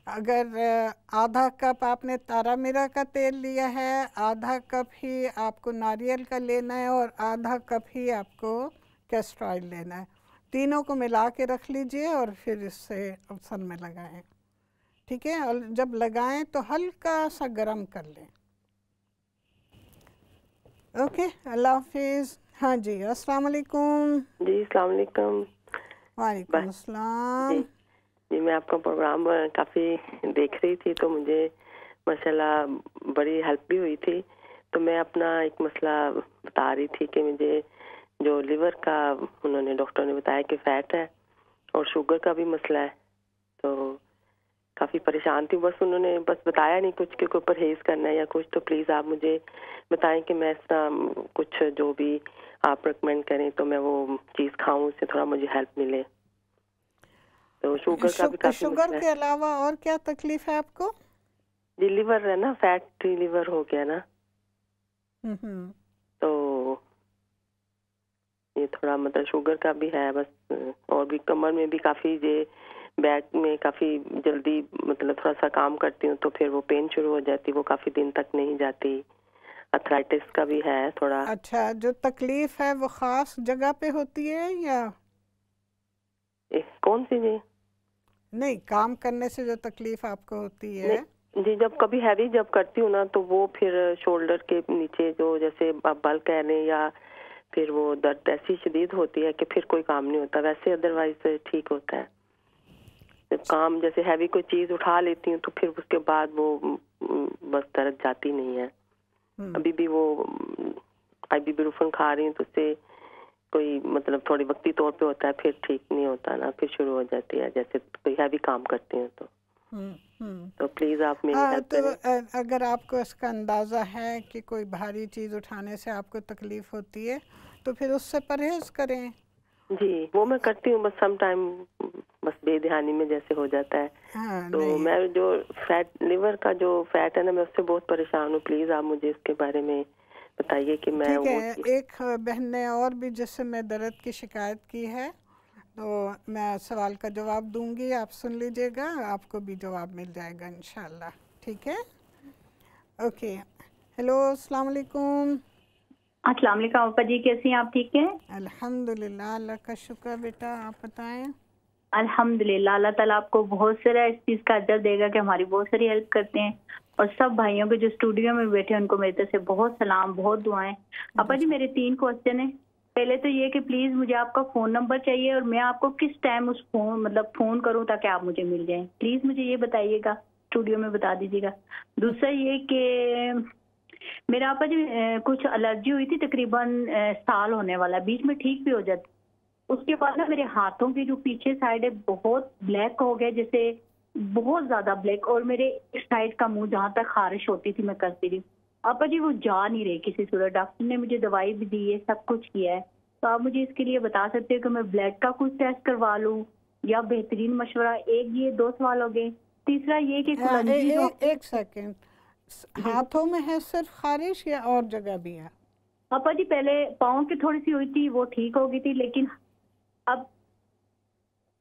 A: اگر آدھا کپ آپ نے تارا میرا کا تیل لیا ہے، آدھا کپ ہی آپ کو ناریل کا لینا ہے، اور آدھا کپ ہی آپ کو کیسٹر آئل لینا ہے، تینوں کو ملا کے رکھ لیجئے اور پھر اس سے سر میں لگائیں، ٹھیک ہے؟ اور جب لگائیں تو ہلکا سا گرم کر لیں۔ اوکے، اللہ حافظ۔ ہاں جی، السلام علیکم۔
I: جی السلام علیکم۔
A: وعلیکم السلام۔
I: جی میں آپ کا پروگرام کافی دیکھ رہی تھی، تو مجھے ماشاءاللہ بڑی ہیلپ بھی ہوئی تھی، تو میں اپنا ایک مسئلہ بتا رہی تھی کہ مجھے جو لیور کا انہوں نے ڈاکٹر نے بتایا کہ فیٹ ہے، اور شوگر کا بھی مسئلہ ہے، تو کافی پریشان تھی، بس انہوں نے بس بتایا نہیں کچھ کہ کوئی پرہیز کرنا ہے یا کچھ، تو پلیز آپ مجھے بتائیں کہ میں اس طرح کچھ جو بھی آپ ریکمینڈ کریں تو میں وہ چیز کھاؤں، اس سے تھوڑا مجھے ہیلپ ملے۔ تو شوگر کا بھی کافی مسئلہ ہے۔
A: شوگر کے علاوہ اور کیا تکلیف ہے آپ کو؟
I: جی لیور ہے نا، فیٹ لیور ہو گیا نا، تو یہ تھوڑا مطلب شوگر کا بھی ہے بس، اور بھی کمر میں بھی کافی، بیک میں کافی جلدی مطلب تھوڑا سا کام کرتی ہوں تو پھر وہ پین شروع ہو جاتی، وہ کافی دن تک نہیں جاتی۔ ارتھرائٹس کا بھی ہے تھوڑا۔
A: اچھا، جو تکلیف ہے وہ خاص جگہ پہ ہوتی ہے یا
I: کون سی؟ جی
A: نہیں، کام کرنے سے جو تکلیف آپ کو ہوتی ہے
I: جی جب کبھی ہیوی جب کرتی ہوں نا تو وہ پھر شولڈر کے نیچے جو جیسے بل کہہ لیں یا پھر وہ درد ایسی شدید ہوتی ہے کہ پھر کوئی کام نہیں ہوتا. ویسے ادروائز ٹھیک ہوتا ہے. جب کام جیسے ہیوی کوئی چیز اٹھا لیتی ہوں تو پھر اس کے بعد وہ بس درد جاتی نہیں ہے. ابھی بھی وہ آئیبوپروفن کھا رہی ہوں تو اس سے کوئی مطلب تھوڑی وقتی طور پہ ہوتا ہے, پھر ٹھیک نہیں ہوتا نا, پھر شروع ہو جاتی ہے جیسے کوئی ہیوی کام کرتی ہوں تو پلیز آپ میری ہیلپ کریں.
A: اگر آپ کو اس کا اندازہ ہے کہ کوئی بھاری چیز اٹھانے سے آپ کو تکلیف ہوتی ہے تو پھر اس سے پرہیز کریں.
I: جی وہ میں کرتی ہوں, بس سم ٹائم بس بے دھیانی میں جیسے ہو جاتا ہے. تو میں جو فیٹ لیور کا جو فیٹ ہے نا, میں اس سے بہت پریشان ہوں. پلیز آپ مجھے اس کے بارے میں بتائیے کہ میں.
A: ٹھیک ہے, ایک بہن نے اور بھی جسم میں درد کی شکایت کی ہے تو میں سوال کا جواب دوں گی, آپ سن لیجئے گا, آپ کو بھی جواب مل جائے گا انشاءاللہ. ٹھیک ہے, اوکے. ہیلو, السلام علیکم.
J: السلام علیکم آپا جی, کیسی ہیں آپ؟ ٹھیک ہیں
A: الحمدللہ, اللہ کا شکر. بیٹا آپ بتائیں.
J: الحمدللہ, اللہ تعالیٰ آپ کو بہت سارا اس چیز کا اجر دے گا کہ ہماری بہت ساری ہیلپ کرتے ہیں. اور سب بھائیوں کو جو اسٹوڈیو میں بیٹھے ہیں ان کو میری طرف سے بہت سلام, بہت دعائیں. آپا جی میرے 3 کوسچن ہیں. پہلے تو یہ کہ پلیز مجھے آپ کا فون نمبر چاہیے اور میں آپ کو کس ٹائم اس فون کروں تاکہ آپ مجھے مل جائیں. پلیز مجھے یہ بتائیے گا, اسٹوڈیو میں بتا دیجیے گا. دوسرا یہ کہ میرا آپا جی کچھ الرجی ہوئی تھی, تقریباً سال ہونے والا, بیچ میں ٹھیک بھی ہو جاتی. اس کے بعد نا میرے ہاتھوں کی جو پیچھے سائڈ ہے بہت بلیک ہو گیا, جیسے بہت زیادہ بلیک, اور میرے ایک سائڈ کا منہ جہاں تک خارش ہوتی تھی میں کرتی رہی. آپا جی وہ جا نہیں رہی کسی صورت. ڈاکٹر نے مجھے دوائی بھی دی ہے, سب کچھ کیا ہے. تو آپ مجھے اس کے لیے بتا سکتے ہیں کہ میں بلڈ کا کچھ ٹیسٹ کروا لوں یا بہترین مشورہ. ایک یہ 2 سوال ہو گئے. تیسرا یہ کہ
A: ایک سیکنڈ, ہاتھوں میں ہے صرف خارش یا اور جگہ بھی ہے؟
J: آپا جی پہلے پاؤں کی تھوڑی سی ہوئی تھی, وہ ٹھیک ہو گئی تھی, لیکن اب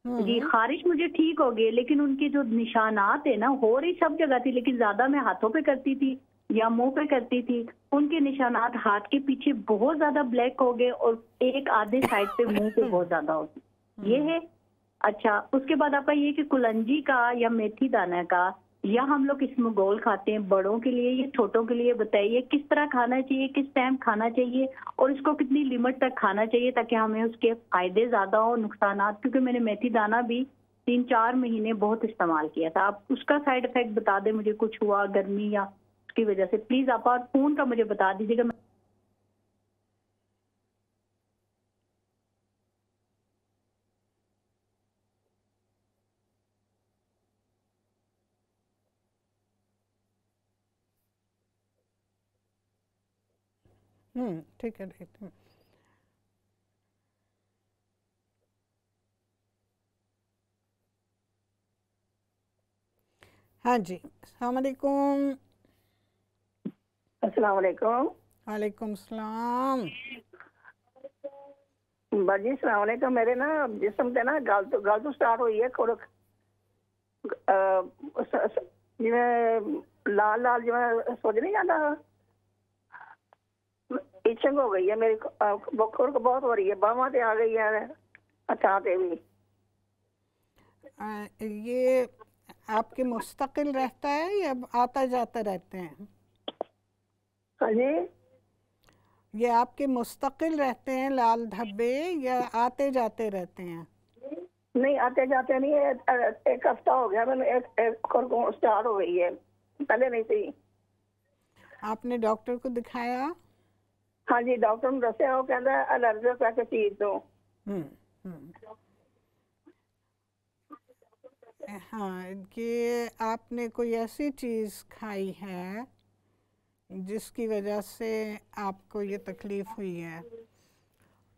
J: جی خارش مجھے ٹھیک ہو گئی, لیکن ان کے جو نشانات ہیں نا, ہو رہی سب جگہ تھی, لیکن زیادہ میں ہاتھوں پہ کرتی تھی یا منہ پہ کرتی تھی. ان کے نشانات ہاتھ کے پیچھے بہت زیادہ بلیک ہو گئے اور ایک آدھے سائڈ پہ منہ پہ بہت زیادہ ہو گئی. یہ ہے. اچھا, اس کے بعد آپ کا یہ کہ کلنجی کا یا میتھی دانہ کا, یا ہم لوگ اس میں گول کھاتے ہیں, بڑوں کے لیے یا چھوٹوں کے لیے بتائیے کس طرح کھانا چاہیے, کس ٹائم کھانا چاہیے, اور اس کو کتنی لمٹ تک کھانا چاہیے تاکہ ہمیں اس کے فائدے زیادہ ہو, نقصانات. کیونکہ میں نے میتھی دانہ بھی 3-4 مہینے بہت استعمال کیا تھا. آپ اس کا سائڈ افیکٹ بتا دیں مجھے, کچھ ہوا گرمی یا اس کی وجہ سے. پلیز آپ فون کا مجھے بتا دیجیے گا.
A: ٹھیک ہے, دیکھتے ہیں. ہاں جی, السلام علیکم.
K: السلام علیکم.
A: وعلیکم السلام.
K: باجی السلام علیکم. میرے نا جسم سے نا گل تو سٹارٹ ہوئی ہے, تھوڑا جی میں لال لال جو میں سوچ نہیں جاتا, ایچنگ ہو گئی ہے میری, بخار بہت ہو رہی ہے, باہاں تے آ گئی ہے, ہاتھاں تے بھی.
A: یہ آپ کے مستقل رہتا ہے یا آتا جاتا رہتے ہیں؟
K: ہاں جی,
A: یہ آپ کے مستقل رہتے ہیں لال دھبے یا آتے جاتے رہتے ہیں؟
K: نہیں آتے جاتے نہیں ہے, 1 ہفتہ ہو گیا میں ایک اسٹارٹ ہو گئی ہے, پہلے نہیں تھی.
A: آپ نے ڈاکٹر کو دکھایا؟
K: ہاں جی, ڈاکٹر نے دسیا, وہ کہندا ہے الرجی ہے کہ چیز تو.
A: ہاں, کہ آپ نے کوئی ایسی چیز کھائی ہے جس کی وجہ سے آپ کو یہ تکلیف ہوئی ہے.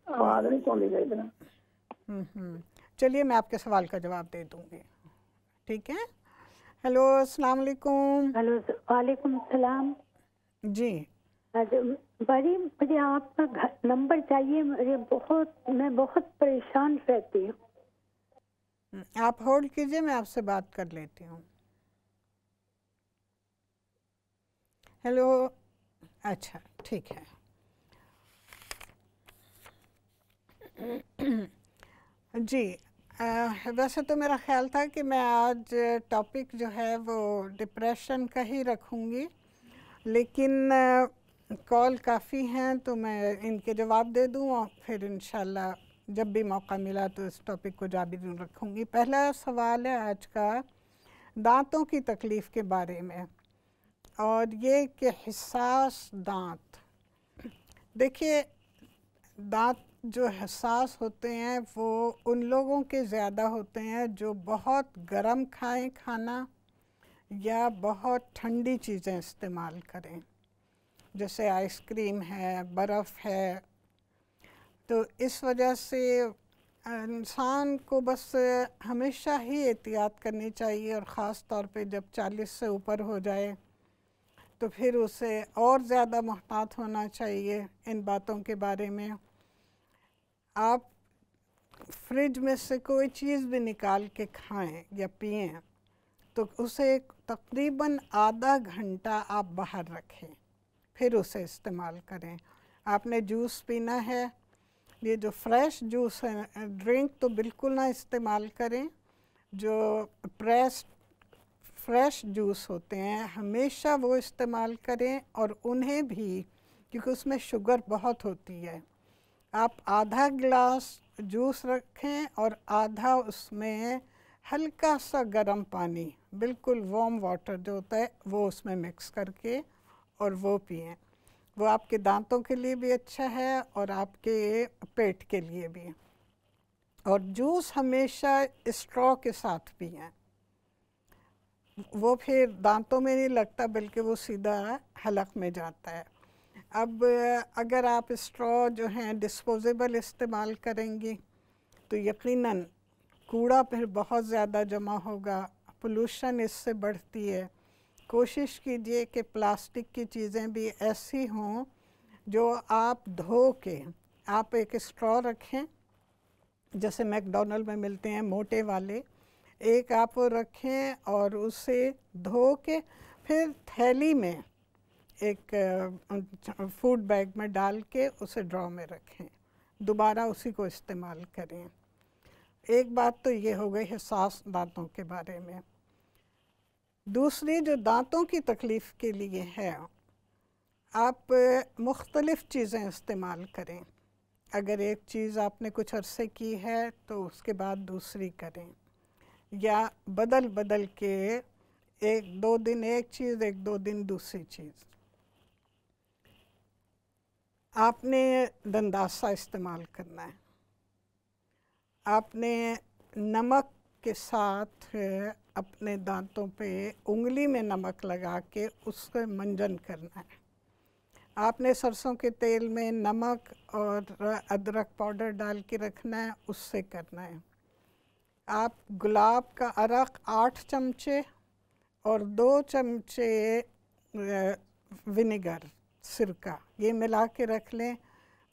K: آواز نہیں سنی گئی اتنا.
A: چلیے میں آپ کے سوال کا جواب دے دوں گی. ٹھیک ہے. ہیلو, السلام علیکم.
L: ہیلو, وعلیکم السلام.
A: جی
L: بڑی مجھے آپ کا نمبر چاہیے, میں بہت پریشان رہتی ہوں.
A: آپ ہولڈ کیجئے, میں آپ سے بات کر لیتی ہوں. ہیلو, اچھا ٹھیک ہے. جی ویسے تو میرا خیال تھا کہ میں آج ٹاپک جو ہے وہ ڈپریشن کا ہی رکھوں گی، لیکن کال کافی ہیں تو میں ان کے جواب دے دوں اور پھر انشاءاللہ جب بھی موقع ملا تو اس ٹاپک کو جاری رکھوں گی۔ پہلا سوال ہے آج کا دانتوں کی تکلیف کے بارے میں، اور یہ کہ حساس دانت۔ دیکھیے، دانت جو حساس ہوتے ہیں وہ ان لوگوں کے زیادہ ہوتے ہیں جو بہت گرم کھائیں کھانا یا بہت ٹھنڈی چیزیں استعمال کریں، جیسے آئس کریم ہے، برف ہے۔ تو اس وجہ سے انسان کو بس ہمیشہ ہی احتیاط کرنی چاہیے، اور خاص طور پہ جب 40 سے اوپر ہو جائے تو پھر اسے اور زیادہ محتاط ہونا چاہیے ان باتوں کے بارے میں۔ آپ فریج میں سے کوئی چیز بھی نکال کے کھائیں یا پئیں تو اسے تقریباً آدھا گھنٹہ آپ باہر رکھیں، پھر اسے استعمال کریں۔ آپ نے جوس پینا ہے، یہ جو فریش جوس ہے، ڈرنک تو بالکل نہ استعمال کریں۔ جو فریش جوس ہوتے ہیں ہمیشہ وہ استعمال کریں، اور انہیں بھی، کیونکہ اس میں شوگر بہت ہوتی ہے۔ آپ آدھا گلاس جوس رکھیں اور آدھا اس میں ہلکا سا گرم پانی، بالکل وارم واٹر جو ہوتا ہے وہ اس میں مکس کر کے اور وہ پئیں۔ وہ آپ کے دانتوں کے لیے بھی اچھا ہے اور آپ کے پیٹ کے لیے بھی۔ اور جوس ہمیشہ اسٹرا کے ساتھ پئیں، وہ پھر دانتوں میں نہیں لگتا بلکہ وہ سیدھا حلق میں جاتا ہے۔ اب اگر آپ اسٹرا جو ہیں ڈسپوزیبل استعمال کریں گی تو یقیناً کوڑا پھر بہت زیادہ جمع ہوگا، پولوشن اس سے بڑھتی ہے۔ کوشش کیجئے کہ پلاسٹک کی چیزیں بھی ایسی ہوں جو آپ دھو کے، آپ ایک اسٹرا رکھیں جیسے میک ڈونلڈ میں ملتے ہیں موٹے والے، ایک آپ وہ رکھیں اور اسے دھو کے پھر تھیلی میں ایک فوڈ بیگ میں ڈال کے اسے ڈرا میں رکھیں، دوبارہ اسی کو استعمال کریں۔ ایک بات تو یہ ہو گئی حساس دانتوں کے بارے میں۔ دوسری جو دانتوں کی تکلیف کے لیے ہے، آپ مختلف چیزیں استعمال کریں۔ اگر ایک چیز آپ نے کچھ عرصے کی ہے تو اس کے بعد دوسری کریں، یا بدل بدل کے ایک دو دن ایک چیز، ایک دو دن دوسری چیز۔ آپ نے دنداسہ استعمال کرنا ہے، آپ نے نمک کے ساتھ اپنے دانتوں پہ انگلی میں نمک لگا کے اس کو منجن کرنا ہے۔ آپ نے سرسوں کے تیل میں نمک اور ادرک پاؤڈر ڈال کے رکھنا ہے، اس سے کرنا ہے۔ آپ گلاب کا عرق 8 چمچے اور 2 چمچے ونیگر، سرکہ، یہ ملا کے رکھ لیں،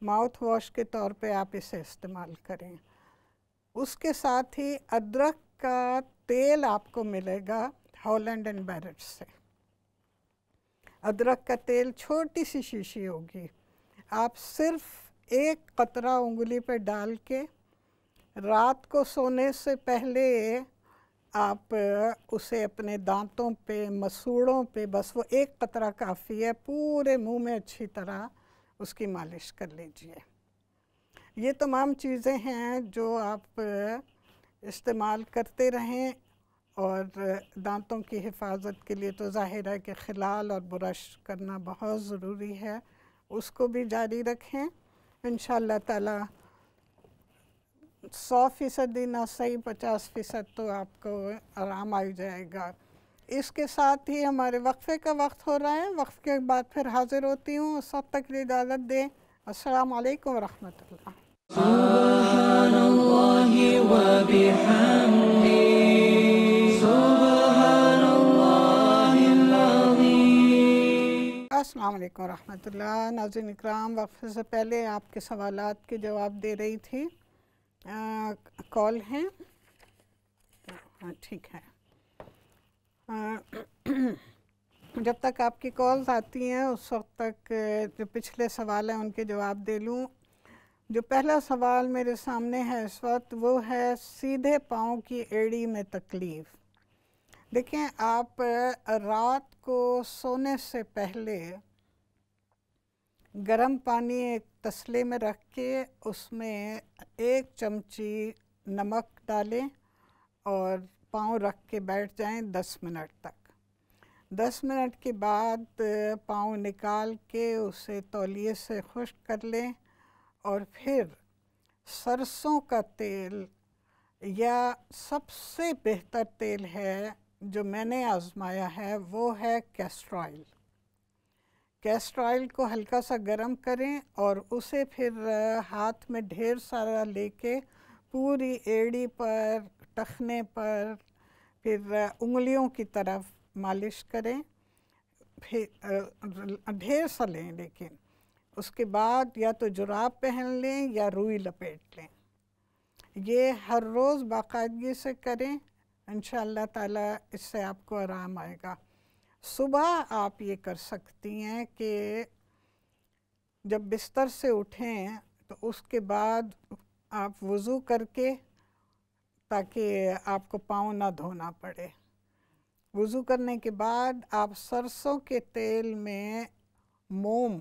A: ماؤتھ واش کے طور پہ آپ اسے استعمال کریں۔ اس کے ساتھ ہی ادرک کا تیل آپ کو ملے گا ہالینڈ اینڈ بیرٹ سے۔ ادرک کا تیل چھوٹی سی شیشی ہوگی، آپ صرف ایک قطرہ انگلی پہ ڈال کے رات کو سونے سے پہلے آپ اسے اپنے دانتوں پہ، مسوڑوں پہ، بس وہ ایک قطرہ کافی ہے، پورے منہ میں اچھی طرح اس کی مالش کر لیجئے۔ یہ تمام چیزیں ہیں جو آپ استعمال کرتے رہیں، اور دانتوں کی حفاظت کے لیے تو ظاہر ہے کہ خلال اور برش کرنا بہت ضروری ہے، اس کو بھی جاری رکھیں۔ انشاءاللہ تعالی 100% نہ صحیح 50% تو آپ کو آرام آ جائے گا۔ اس کے ساتھ ہی ہمارے وقفے کا وقت ہو رہا ہے، وقفے کے بعد پھر حاضر ہوتی ہوں، اس وقت تک اجازت دیں۔ السلام علیکم ورحمۃ اللہ۔
B: سبحان اللہ وبحمدہ، سبحان اللہ العظیم۔
A: السلام علیکم ورحمۃ اللہ۔ ناظرین اکرام، وقفے سے پہلے آپ کے سوالات کے جواب دے رہی تھی۔ کال ہیں؟ ٹھیک ہے، جب تک آپ کی کالز آتی ہیں اس وقت تک جو پچھلے سوال ہیں ان کے جواب دے لوں۔ جو پہلا سوال میرے سامنے ہے اس وقت وہ ہے سیدھے پاؤں کی ایڑی میں تکلیف۔ دیکھیں آپ رات کو سونے سے پہلے گرم پانی ایک تسلے میں رکھ کے اس میں 1 چمچی نمک ڈالیں اور پاؤں رکھ کے بیٹھ جائیں 10 منٹ تک۔ 10 منٹ کے بعد پاؤں نکال کے اسے تولیے سے خشک کر لیں اور پھر سرسوں کا تیل یا سب سے بہتر تیل ہے جو میں نے آزمایا ہے وہ ہے کیسٹر آئل۔ کیسٹر آئل کو ہلکا سا گرم کریں اور اسے پھر ہاتھ میں ڈھیر سارا لے کے پوری ایڑی پر، ٹخنے پر، پھر انگلیوں کی طرف مالش کریں، پھر ڈھیر سا لیں لیکن اس کے بعد یا تو جراب پہن لیں یا روئی لپیٹ لیں۔ یہ ہر روز باقاعدگی سے کریں، انشاءاللہ تعالیٰ اس سے آپ کو آرام آئے گا۔ صبح آپ یہ کر سکتی ہیں کہ جب بستر سے اٹھیں تو اس کے بعد آپ وضو کر کے، تاکہ آپ کو پاؤں نہ دھونا پڑے، وضو کرنے کے بعد آپ سرسوں کے تیل میں موم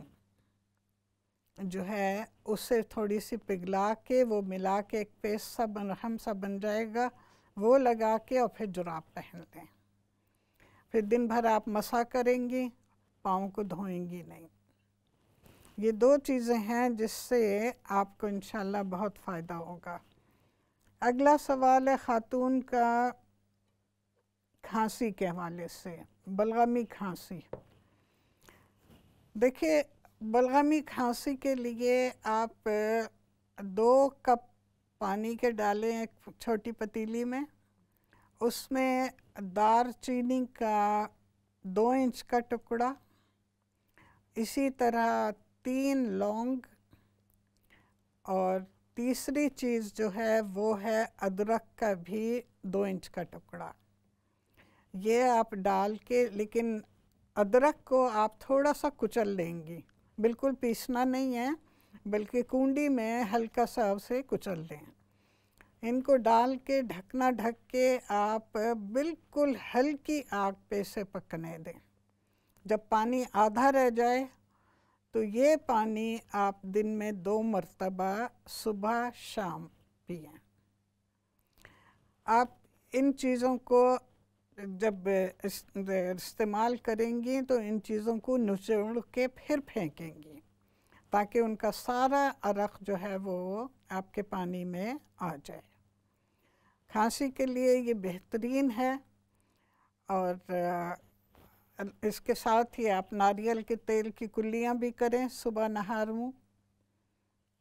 A: جو ہے اسے تھوڑی سی پگھلا کے وہ ملا کے ایک پیسٹ سا مرہم سا بن جائے گا، وہ لگا کے اور پھر جراب پہن لیں۔ پھر دن بھر آپ مسح کریں گی، پاؤں کو دھوئیں گی نہیں۔ یہ 2 چیزیں ہیں جس سے آپ کو انشاءاللہ بہت فائدہ ہوگا۔ اگلا سوال ہے خاتون کا کھانسی کے حوالے سے، بلغمی کھانسی۔ دیکھیے بلغمی کھانسی کے لیے آپ 2 کپ پانی کے ڈالیں ایک چھوٹی پتیلی میں، اس میں دار چینی کا 2 انچ کا ٹکڑا، اسی طرح 3 لونگ، اور تیسری چیز جو ہے وہ ہے ادرک کا بھی 2 انچ کا ٹکڑا۔ یہ آپ ڈال کے، لیکن ادرک کو آپ تھوڑا سا کچل لیں گی، بالکل پیسنا نہیں ہے بلکہ کنڈی میں ہلکا سا اسے کچل لیں۔ ان کو ڈال کے ڈھکنا ڈھک کے آپ بالکل ہلکی آگ پہ سے پکنے دیں۔ جب پانی آدھا رہ جائے تو یہ پانی آپ دن میں 2 مرتبہ صبح شام پئیں۔ آپ ان چیزوں کو جب استعمال کریں گی تو ان چیزوں کو نچوڑ کے پھر پھینکیں گی تاکہ ان کا سارا عرق جو ہے وہ آپ کے پانی میں آ جائے۔ کھانسی کے لیے یہ بہترین ہے، اور اس کے ساتھ ہی آپ ناریل کے تیل کی کلیاں بھی کریں صبح نہار منہ،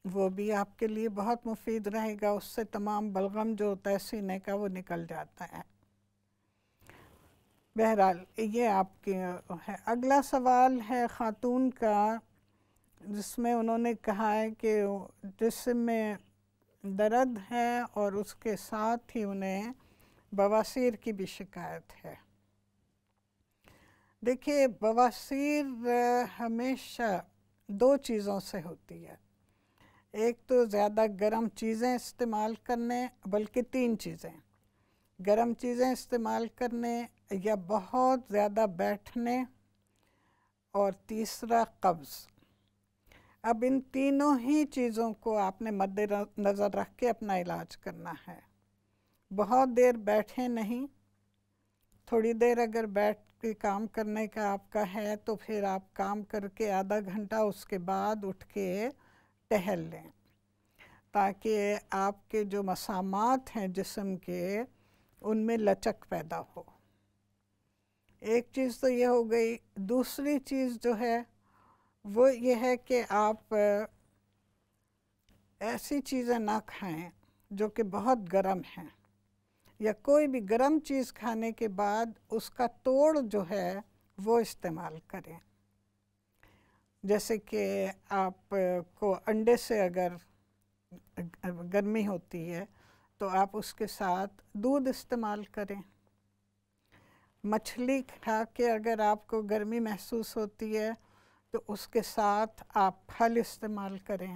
A: وہ بھی آپ کے لیے بہت مفید رہے گا، اس سے تمام بلغم جو ہوتا ہے سینے کا وہ نکل جاتا ہے۔ بہرحال یہ آپ کے ہے۔ اگلا سوال ہے خاتون کا، جس میں انہوں نے کہا ہے کہ جسم میں درد ہے اور اس کے ساتھ ہی انہیں بواسیر کی بھی شکایت ہے۔ دیکھیے بواسیر ہمیشہ 2 چیزوں سے ہوتی ہے، ایک تو زیادہ گرم چیزیں استعمال کرنے، بلکہ 3 چیزیں، گرم چیزیں استعمال کرنے یا بہت زیادہ بیٹھنے، اور تیسرا قبض۔ اب ان تینوں ہی چیزوں کو آپ نے مد نظر رکھ کے اپنا علاج کرنا ہے۔ بہت دیر بیٹھے نہیں، تھوڑی دیر اگر بیٹھ کے کام کرنے کا آپ کا ہے تو پھر آپ کام کر کے آدھا گھنٹہ اس کے بعد اٹھ کے ٹہل لیں، تاکہ آپ کے جو مسامات ہیں جسم کے ان میں لچک پیدا ہو۔ ایک چیز تو یہ ہو گئی۔ دوسری چیز جو ہے وہ یہ ہے کہ آپ ایسی چیزیں نہ کھائیں جو کہ بہت گرم ہیں، یا کوئی بھی گرم چیز کھانے کے بعد اس کا توڑ جو ہے وہ استعمال کریں۔ جیسے کہ آپ کو انڈے سے اگر گرمی ہوتی ہے تو آپ اس کے ساتھ دودھ استعمال کریں۔ مچھلی کھا کے اگر آپ کو گرمی محسوس ہوتی ہے تو اس کے ساتھ آپ پھل استعمال کریں،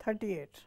A: 38।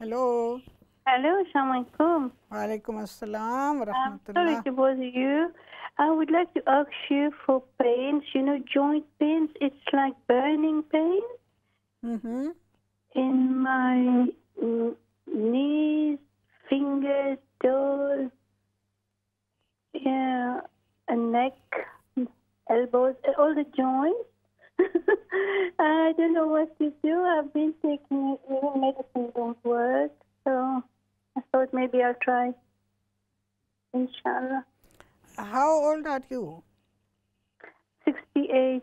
A: Hello.
H: Hello, assalamu alaikum.
A: Walaikum assalam wa rahmatullah.
H: Sorry to bother you. I would like to ask you for pains, you know, joint pains. It's like burning pain in my knees, fingers, toes, yeah, and neck, elbows, all the joints. I don't know what to do. I've been taking even medicine don't work, so I thought maybe I'll try. Inshallah.
A: How old are you?
H: 68.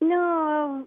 H: No,